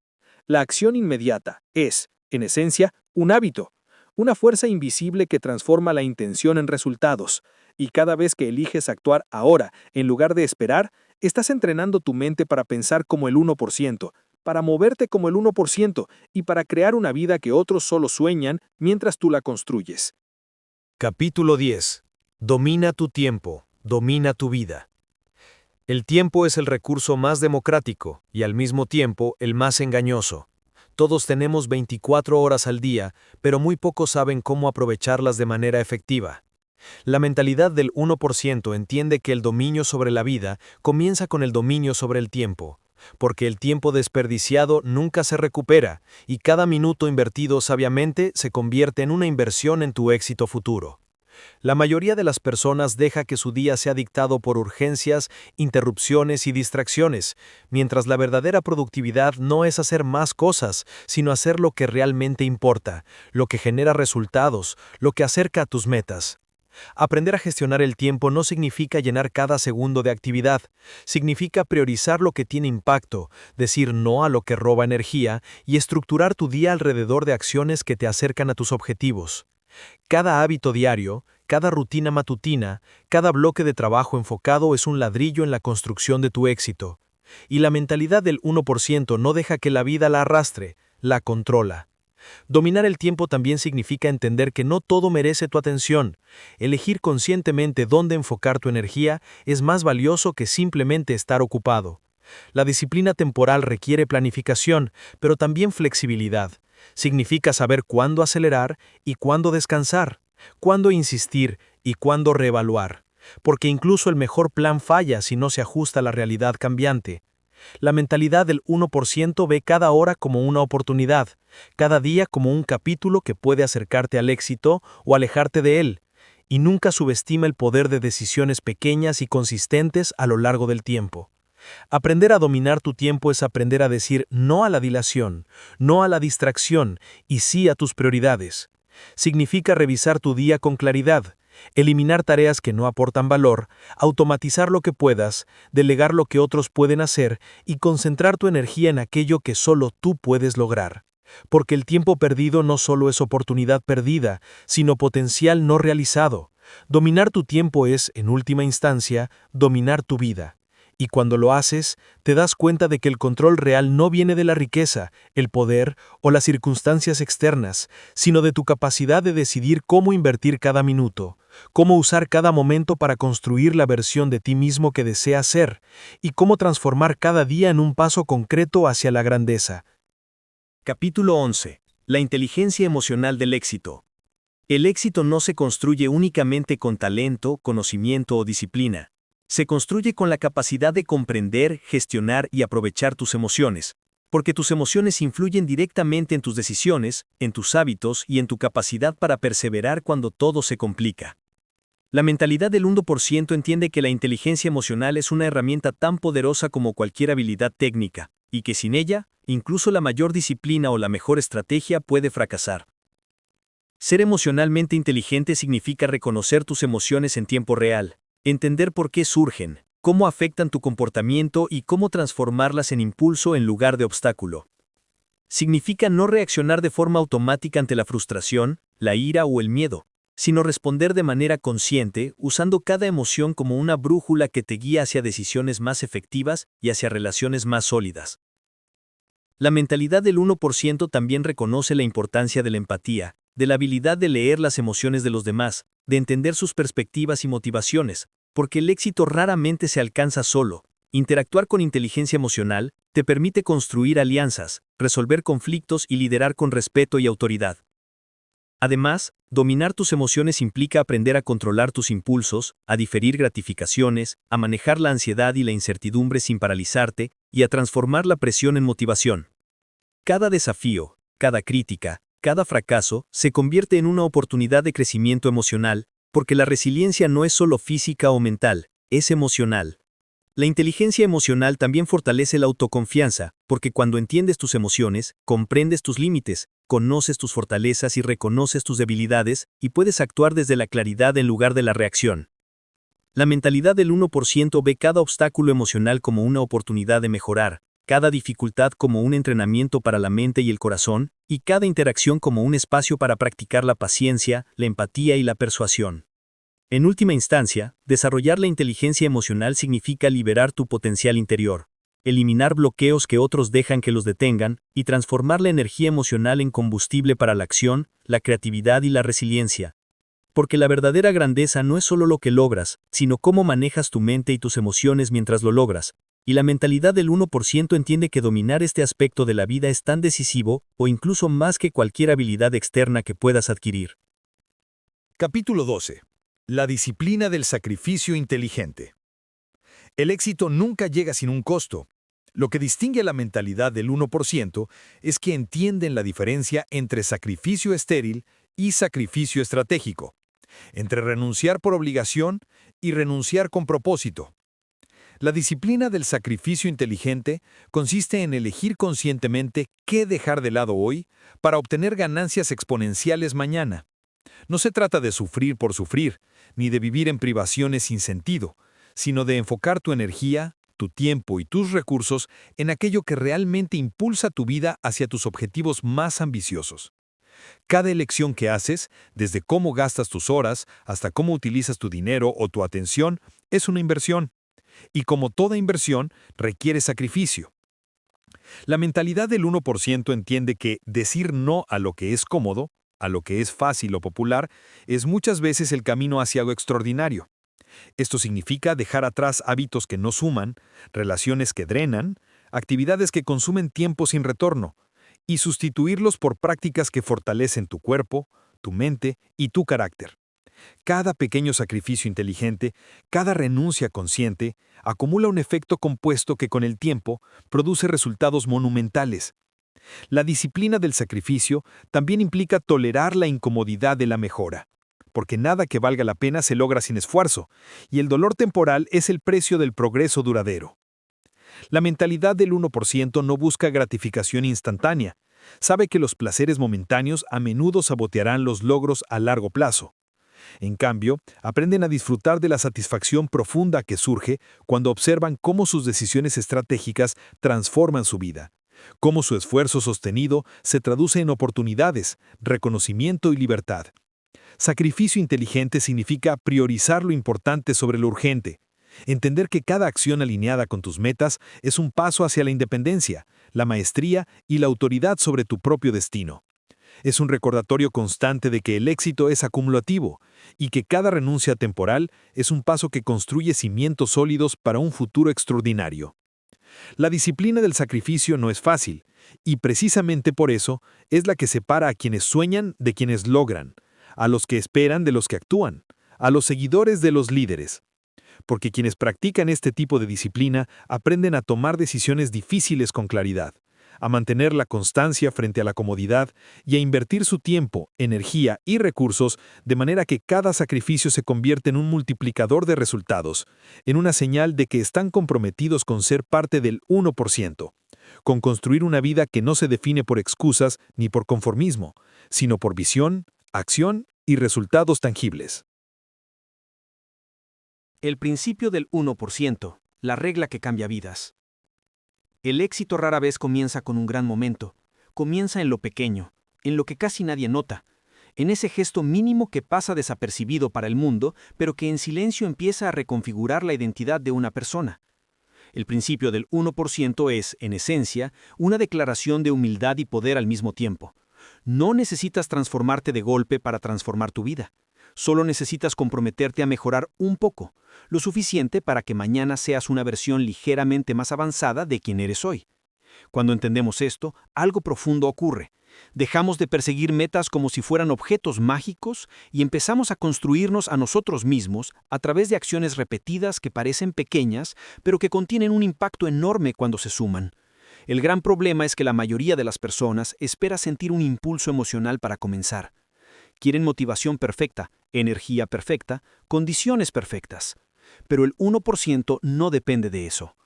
La acción inmediata es, en esencia, un hábito, una fuerza invisible que transforma la intención en resultados, y cada vez que eliges actuar ahora en lugar de esperar, estás entrenando tu mente para pensar como el 1%, para moverte como el 1% y para crear una vida que otros solo sueñan mientras tú la construyes. Capítulo 10. Domina tu tiempo, domina tu vida. El tiempo es el recurso más democrático y al mismo tiempo el más engañoso. Todos tenemos 24 horas al día, pero muy pocos saben cómo aprovecharlas de manera efectiva. La mentalidad del 1% entiende que el dominio sobre la vida comienza con el dominio sobre el tiempo, porque el tiempo desperdiciado nunca se recupera y cada minuto invertido sabiamente se convierte en una inversión en tu éxito futuro. La mayoría de las personas deja que su día sea dictado por urgencias, interrupciones y distracciones, mientras la verdadera productividad no es hacer más cosas, sino hacer lo que realmente importa, lo que genera resultados, lo que acerca a tus metas. Aprender a gestionar el tiempo no significa llenar cada segundo de actividad, significa priorizar lo que tiene impacto, decir no a lo que roba energía y estructurar tu día alrededor de acciones que te acercan a tus objetivos. Cada hábito diario, cada rutina matutina, cada bloque de trabajo enfocado es un ladrillo en la construcción de tu éxito. Y la mentalidad del 1% no deja que la vida la arrastre, la controla. Dominar el tiempo también significa entender que no todo merece tu atención. Elegir conscientemente dónde enfocar tu energía es más valioso que simplemente estar ocupado. La disciplina temporal requiere planificación, pero también flexibilidad. Significa saber cuándo acelerar y cuándo descansar, cuándo insistir y cuándo reevaluar, porque incluso el mejor plan falla si no se ajusta a la realidad cambiante. La mentalidad del 1% ve cada hora como una oportunidad, cada día como un capítulo que puede acercarte al éxito o alejarte de él, y nunca subestima el poder de decisiones pequeñas y consistentes a lo largo del tiempo. Aprender a dominar tu tiempo es aprender a decir no a la dilación, no a la distracción y sí a tus prioridades. Significa revisar tu día con claridad, eliminar tareas que no aportan valor, automatizar lo que puedas, delegar lo que otros pueden hacer y concentrar tu energía en aquello que solo tú puedes lograr. Porque el tiempo perdido no solo es oportunidad perdida, sino potencial no realizado. Dominar tu tiempo es, en última instancia, dominar tu vida. Y cuando lo haces, te das cuenta de que el control real no viene de la riqueza, el poder o las circunstancias externas, sino de tu capacidad de decidir cómo invertir cada minuto, cómo usar cada momento para construir la versión de ti mismo que deseas ser, y cómo transformar cada día en un paso concreto hacia la grandeza. Capítulo 11. La inteligencia emocional del éxito. El éxito no se construye únicamente con talento, conocimiento o disciplina. Se construye con la capacidad de comprender, gestionar y aprovechar tus emociones, porque tus emociones influyen directamente en tus decisiones, en tus hábitos y en tu capacidad para perseverar cuando todo se complica. La mentalidad del 1% entiende que la inteligencia emocional es una herramienta tan poderosa como cualquier habilidad técnica, y que sin ella, incluso la mayor disciplina o la mejor estrategia puede fracasar. Ser emocionalmente inteligente significa reconocer tus emociones en tiempo real, entender por qué surgen, cómo afectan tu comportamiento y cómo transformarlas en impulso en lugar de obstáculo. Significa no reaccionar de forma automática ante la frustración, la ira o el miedo, sino responder de manera consciente, usando cada emoción como una brújula que te guía hacia decisiones más efectivas y hacia relaciones más sólidas. La mentalidad del 1% también reconoce la importancia de la empatía, de la habilidad de leer las emociones de los demás, de entender sus perspectivas y motivaciones, porque el éxito raramente se alcanza solo. Interactuar con inteligencia emocional te permite construir alianzas, resolver conflictos y liderar con respeto y autoridad. Además, dominar tus emociones implica aprender a controlar tus impulsos, a diferir gratificaciones, a manejar la ansiedad y la incertidumbre sin paralizarte, y a transformar la presión en motivación. Cada desafío, cada crítica, cada fracaso se convierte en una oportunidad de crecimiento emocional, porque la resiliencia no es solo física o mental, es emocional. La inteligencia emocional también fortalece la autoconfianza, porque cuando entiendes tus emociones, comprendes tus límites, conoces tus fortalezas y reconoces tus debilidades, y puedes actuar desde la claridad en lugar de la reacción. La mentalidad del 1% ve cada obstáculo emocional como una oportunidad de mejorar, cada dificultad como un entrenamiento para la mente y el corazón, y cada interacción como un espacio para practicar la paciencia, la empatía y la persuasión. En última instancia, desarrollar la inteligencia emocional significa liberar tu potencial interior, eliminar bloqueos que otros dejan que los detengan y transformar la energía emocional en combustible para la acción, la creatividad y la resiliencia. Porque la verdadera grandeza no es solo lo que logras, sino cómo manejas tu mente y tus emociones mientras lo logras. Y la mentalidad del 1% entiende que dominar este aspecto de la vida es tan decisivo o incluso más que cualquier habilidad externa que puedas adquirir. Capítulo 12. La disciplina del sacrificio inteligente. El éxito nunca llega sin un costo. Lo que distingue a la mentalidad del 1% es que entienden la diferencia entre sacrificio estéril y sacrificio estratégico, entre renunciar por obligación y renunciar con propósito. La disciplina del sacrificio inteligente consiste en elegir conscientemente qué dejar de lado hoy para obtener ganancias exponenciales mañana. No se trata de sufrir por sufrir, ni de vivir en privaciones sin sentido, sino de enfocar tu energía, tu tiempo y tus recursos en aquello que realmente impulsa tu vida hacia tus objetivos más ambiciosos. Cada elección que haces, desde cómo gastas tus horas hasta cómo utilizas tu dinero o tu atención, es una inversión. Y como toda inversión, requiere sacrificio. La mentalidad del 1% entiende que decir no a lo que es cómodo, a lo que es fácil o popular, es muchas veces el camino hacia algo extraordinario. Esto significa dejar atrás hábitos que no suman, relaciones que drenan, actividades que consumen tiempo sin retorno, y sustituirlos por prácticas que fortalecen tu cuerpo, tu mente y tu carácter. Cada pequeño sacrificio inteligente, cada renuncia consciente, acumula un efecto compuesto que con el tiempo produce resultados monumentales. La disciplina del sacrificio también implica tolerar la incomodidad de la mejora, porque nada que valga la pena se logra sin esfuerzo, y el dolor temporal es el precio del progreso duradero. La mentalidad del 1% no busca gratificación instantánea, sabe que los placeres momentáneos a menudo sabotearán los logros a largo plazo. En cambio, aprenden a disfrutar de la satisfacción profunda que surge cuando observan cómo sus decisiones estratégicas transforman su vida, cómo su esfuerzo sostenido se traduce en oportunidades, reconocimiento y libertad. Sacrificio inteligente significa priorizar lo importante sobre lo urgente, entender que cada acción alineada con tus metas es un paso hacia la independencia, la maestría y la autoridad sobre tu propio destino. Es un recordatorio constante de que el éxito es acumulativo y que cada renuncia temporal es un paso que construye cimientos sólidos para un futuro extraordinario. La disciplina del sacrificio no es fácil, y precisamente por eso es la que separa a quienes sueñan de quienes logran, a los que esperan de los que actúan, a los seguidores de los líderes. Porque quienes practican este tipo de disciplina aprenden a tomar decisiones difíciles con claridad, a mantener la constancia frente a la comodidad y a invertir su tiempo, energía y recursos de manera que cada sacrificio se convierte en un multiplicador de resultados, en una señal de que están comprometidos con ser parte del 1%, con construir una vida que no se define por excusas ni por conformismo, sino por visión, acción y resultados tangibles. El principio del 1%, la regla que cambia vidas. El éxito rara vez comienza con un gran momento, comienza en lo pequeño, en lo que casi nadie nota, en ese gesto mínimo que pasa desapercibido para el mundo, pero que en silencio empieza a reconfigurar la identidad de una persona. El principio del 1% es, en esencia, una declaración de humildad y poder al mismo tiempo. No necesitas transformarte de golpe para transformar tu vida. Solo necesitas comprometerte a mejorar un poco, lo suficiente para que mañana seas una versión ligeramente más avanzada de quien eres hoy. Cuando entendemos esto, algo profundo ocurre. Dejamos de perseguir metas como si fueran objetos mágicos y empezamos a construirnos a nosotros mismos a través de acciones repetidas que parecen pequeñas, pero que contienen un impacto enorme cuando se suman. El gran problema es que la mayoría de las personas espera sentir un impulso emocional para comenzar. Quieren motivación perfecta, energía perfecta, condiciones perfectas. Pero el 1% no depende de eso.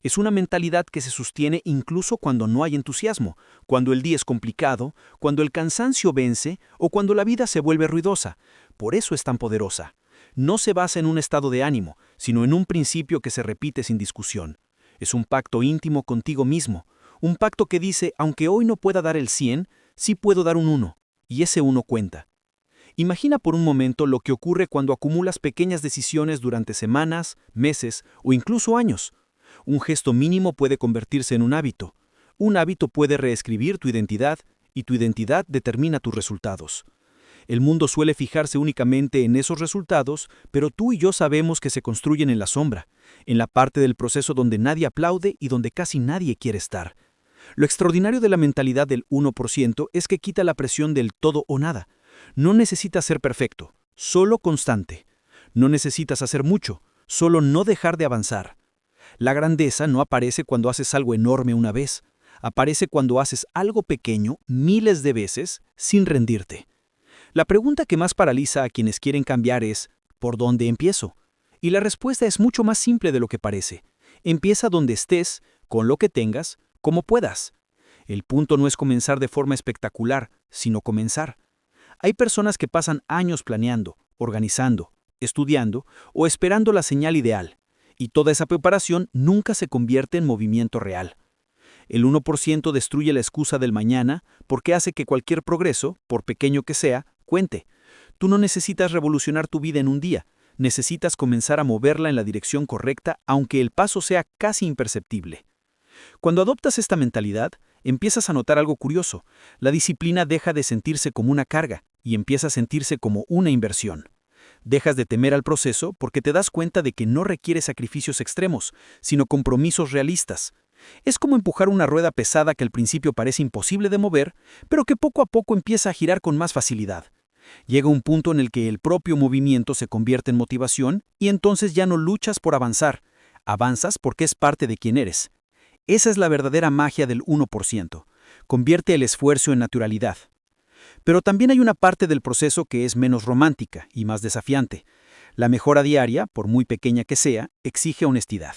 Es una mentalidad que se sostiene incluso cuando no hay entusiasmo, cuando el día es complicado, cuando el cansancio vence o cuando la vida se vuelve ruidosa. Por eso es tan poderosa. No se basa en un estado de ánimo, sino en un principio que se repite sin discusión. Es un pacto íntimo contigo mismo, un pacto que dice, aunque hoy no pueda dar el 100, sí puedo dar un 1, y ese 1 cuenta. Imagina por un momento lo que ocurre cuando acumulas pequeñas decisiones durante semanas, meses o incluso años. Un gesto mínimo puede convertirse en un hábito. Un hábito puede reescribir tu identidad y tu identidad determina tus resultados. El mundo suele fijarse únicamente en esos resultados, pero tú y yo sabemos que se construyen en la sombra, en la parte del proceso donde nadie aplaude y donde casi nadie quiere estar. Lo extraordinario de la mentalidad del 1% es que quita la presión del todo o nada. No necesitas ser perfecto, solo constante. No necesitas hacer mucho, solo no dejar de avanzar. La grandeza no aparece cuando haces algo enorme una vez, aparece cuando haces algo pequeño miles de veces sin rendirte. La pregunta que más paraliza a quienes quieren cambiar es, ¿por dónde empiezo? Y la respuesta es mucho más simple de lo que parece. Empieza donde estés, con lo que tengas, como puedas. El punto no es comenzar de forma espectacular, sino comenzar. Hay personas que pasan años planeando, organizando, estudiando o esperando la señal ideal, y toda esa preparación nunca se convierte en movimiento real. El 1% destruye la excusa del mañana porque hace que cualquier progreso, por pequeño que sea, cuente. Tú no necesitas revolucionar tu vida en un día, necesitas comenzar a moverla en la dirección correcta aunque el paso sea casi imperceptible. Cuando adoptas esta mentalidad, empiezas a notar algo curioso. La disciplina deja de sentirse como una carga y empieza a sentirse como una inversión. Dejas de temer al proceso porque te das cuenta de que no requiere sacrificios extremos, sino compromisos realistas. Es como empujar una rueda pesada que al principio parece imposible de mover, pero que poco a poco empieza a girar con más facilidad. Llega un punto en el que el propio movimiento se convierte en motivación y entonces ya no luchas por avanzar, avanzas porque es parte de quien eres. Esa es la verdadera magia del 1%. Convierte el esfuerzo en naturalidad. Pero también hay una parte del proceso que es menos romántica y más desafiante. La mejora diaria, por muy pequeña que sea, exige honestidad.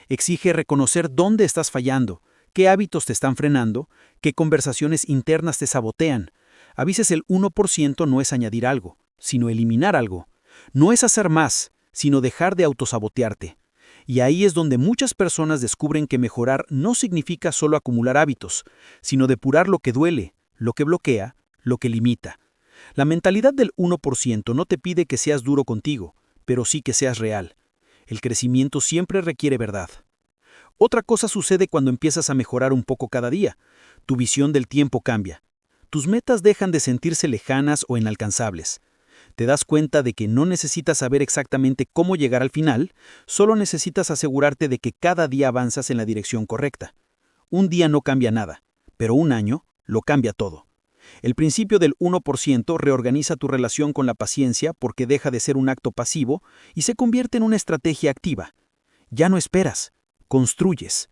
Exige reconocer dónde estás fallando, qué hábitos te están frenando, qué conversaciones internas te sabotean. A veces el 1% no es añadir algo, sino eliminar algo. No es hacer más, sino dejar de autosabotearte. Y ahí es donde muchas personas descubren que mejorar no significa solo acumular hábitos, sino depurar lo que duele, lo que bloquea, lo que limita. La mentalidad del 1% no te pide que seas duro contigo, pero sí que seas real. El crecimiento siempre requiere verdad. Otra cosa sucede cuando empiezas a mejorar un poco cada día. Tu visión del tiempo cambia. Tus metas dejan de sentirse lejanas o inalcanzables. Te das cuenta de que no necesitas saber exactamente cómo llegar al final, solo necesitas asegurarte de que cada día avanzas en la dirección correcta. Un día no cambia nada, pero un año lo cambia todo. El principio del 1% reorganiza tu relación con la paciencia porque deja de ser un acto pasivo y se convierte en una estrategia activa. Ya no esperas, construyes.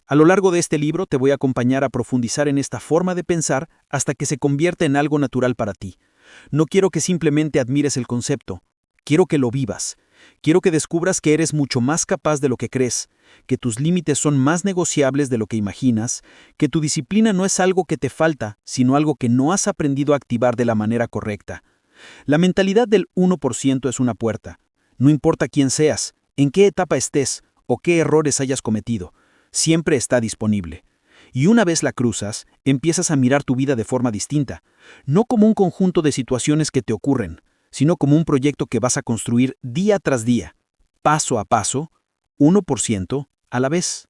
A lo largo de este libro te voy a acompañar a profundizar en esta forma de pensar hasta que se convierta en algo natural para ti. No quiero que simplemente admires el concepto, quiero que lo vivas. Quiero que descubras que eres mucho más capaz de lo que crees, que tus límites son más negociables de lo que imaginas, que tu disciplina no es algo que te falta, sino algo que no has aprendido a activar de la manera correcta. La mentalidad del 1% es una puerta. No importa quién seas, en qué etapa estés o qué errores hayas cometido, siempre está disponible. Y una vez la cruzas, empiezas a mirar tu vida de forma distinta, no como un conjunto de situaciones que te ocurren, sino como un proyecto que vas a construir día tras día, paso a paso, 1% a la vez.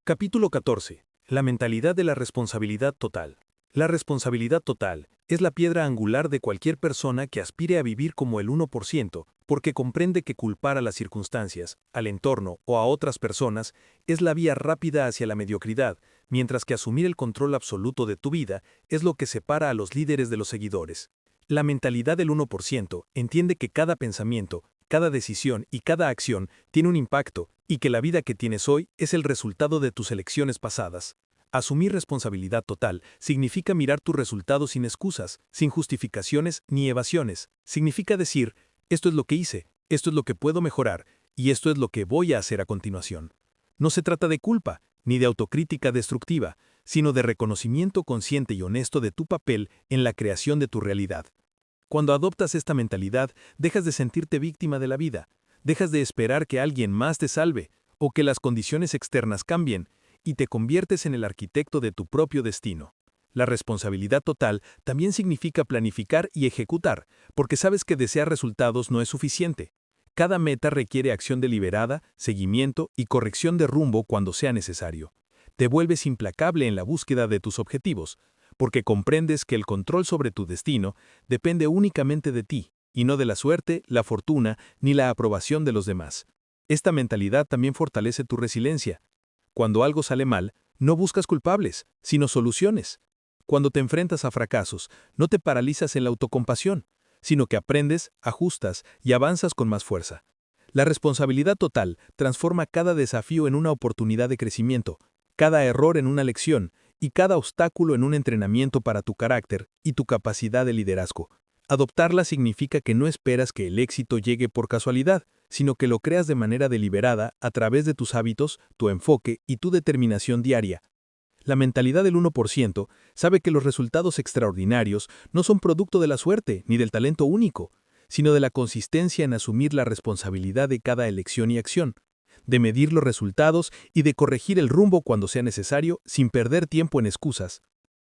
Capítulo 14. La mentalidad de la responsabilidad total. La responsabilidad total es la piedra angular de cualquier persona que aspire a vivir como el 1%, porque comprende que culpar a las circunstancias, al entorno o a otras personas es la vía rápida hacia la mediocridad, mientras que asumir el control absoluto de tu vida es lo que separa a los líderes de los seguidores. La mentalidad del 1% entiende que cada pensamiento, cada decisión y cada acción tiene un impacto y que la vida que tienes hoy es el resultado de tus elecciones pasadas. Asumir responsabilidad total significa mirar tus resultados sin excusas, sin justificaciones ni evasiones. Significa decir, esto es lo que hice, esto es lo que puedo mejorar y esto es lo que voy a hacer a continuación. No se trata de culpa, ni de autocrítica destructiva, sino de reconocimiento consciente y honesto de tu papel en la creación de tu realidad. Cuando adoptas esta mentalidad, dejas de sentirte víctima de la vida, dejas de esperar que alguien más te salve o que las condiciones externas cambien, y te conviertes en el arquitecto de tu propio destino. La responsabilidad total también significa planificar y ejecutar, porque sabes que desear resultados no es suficiente. Cada meta requiere acción deliberada, seguimiento y corrección de rumbo cuando sea necesario. Te vuelves implacable en la búsqueda de tus objetivos, porque comprendes que el control sobre tu destino depende únicamente de ti, y no de la suerte, la fortuna ni la aprobación de los demás. Esta mentalidad también fortalece tu resiliencia. Cuando algo sale mal, no buscas culpables, sino soluciones. Cuando te enfrentas a fracasos, no te paralizas en la autocompasión, sino que aprendes, ajustas y avanzas con más fuerza. La responsabilidad total transforma cada desafío en una oportunidad de crecimiento, cada error en una lección y cada obstáculo en un entrenamiento para tu carácter y tu capacidad de liderazgo. Adoptarla significa que no esperas que el éxito llegue por casualidad, sino que lo creas de manera deliberada a través de tus hábitos, tu enfoque y tu determinación diaria. La mentalidad del 1% sabe que los resultados extraordinarios no son producto de la suerte ni del talento único, sino de la consistencia en asumir la responsabilidad de cada elección y acción, de medir los resultados y de corregir el rumbo cuando sea necesario sin perder tiempo en excusas.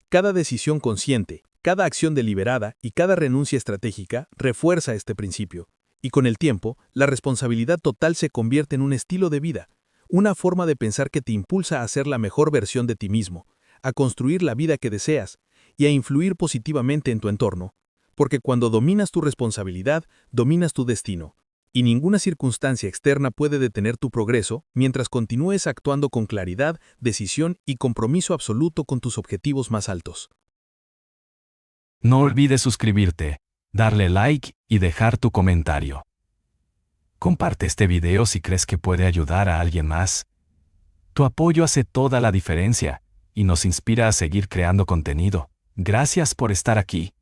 Cada decisión consciente, cada acción deliberada y cada renuncia estratégica refuerza este principio, y con el tiempo, la responsabilidad total se convierte en un estilo de vida, una forma de pensar que te impulsa a ser la mejor versión de ti mismo, a construir la vida que deseas y a influir positivamente en tu entorno, porque cuando dominas tu responsabilidad, dominas tu destino, y ninguna circunstancia externa puede detener tu progreso mientras continúes actuando con claridad, decisión y compromiso absoluto con tus objetivos más altos. No olvides suscribirte, darle like y dejar tu comentario. Comparte este video si crees que puede ayudar a alguien más. Tu apoyo hace toda la diferencia y nos inspira a seguir creando contenido. Gracias por estar aquí.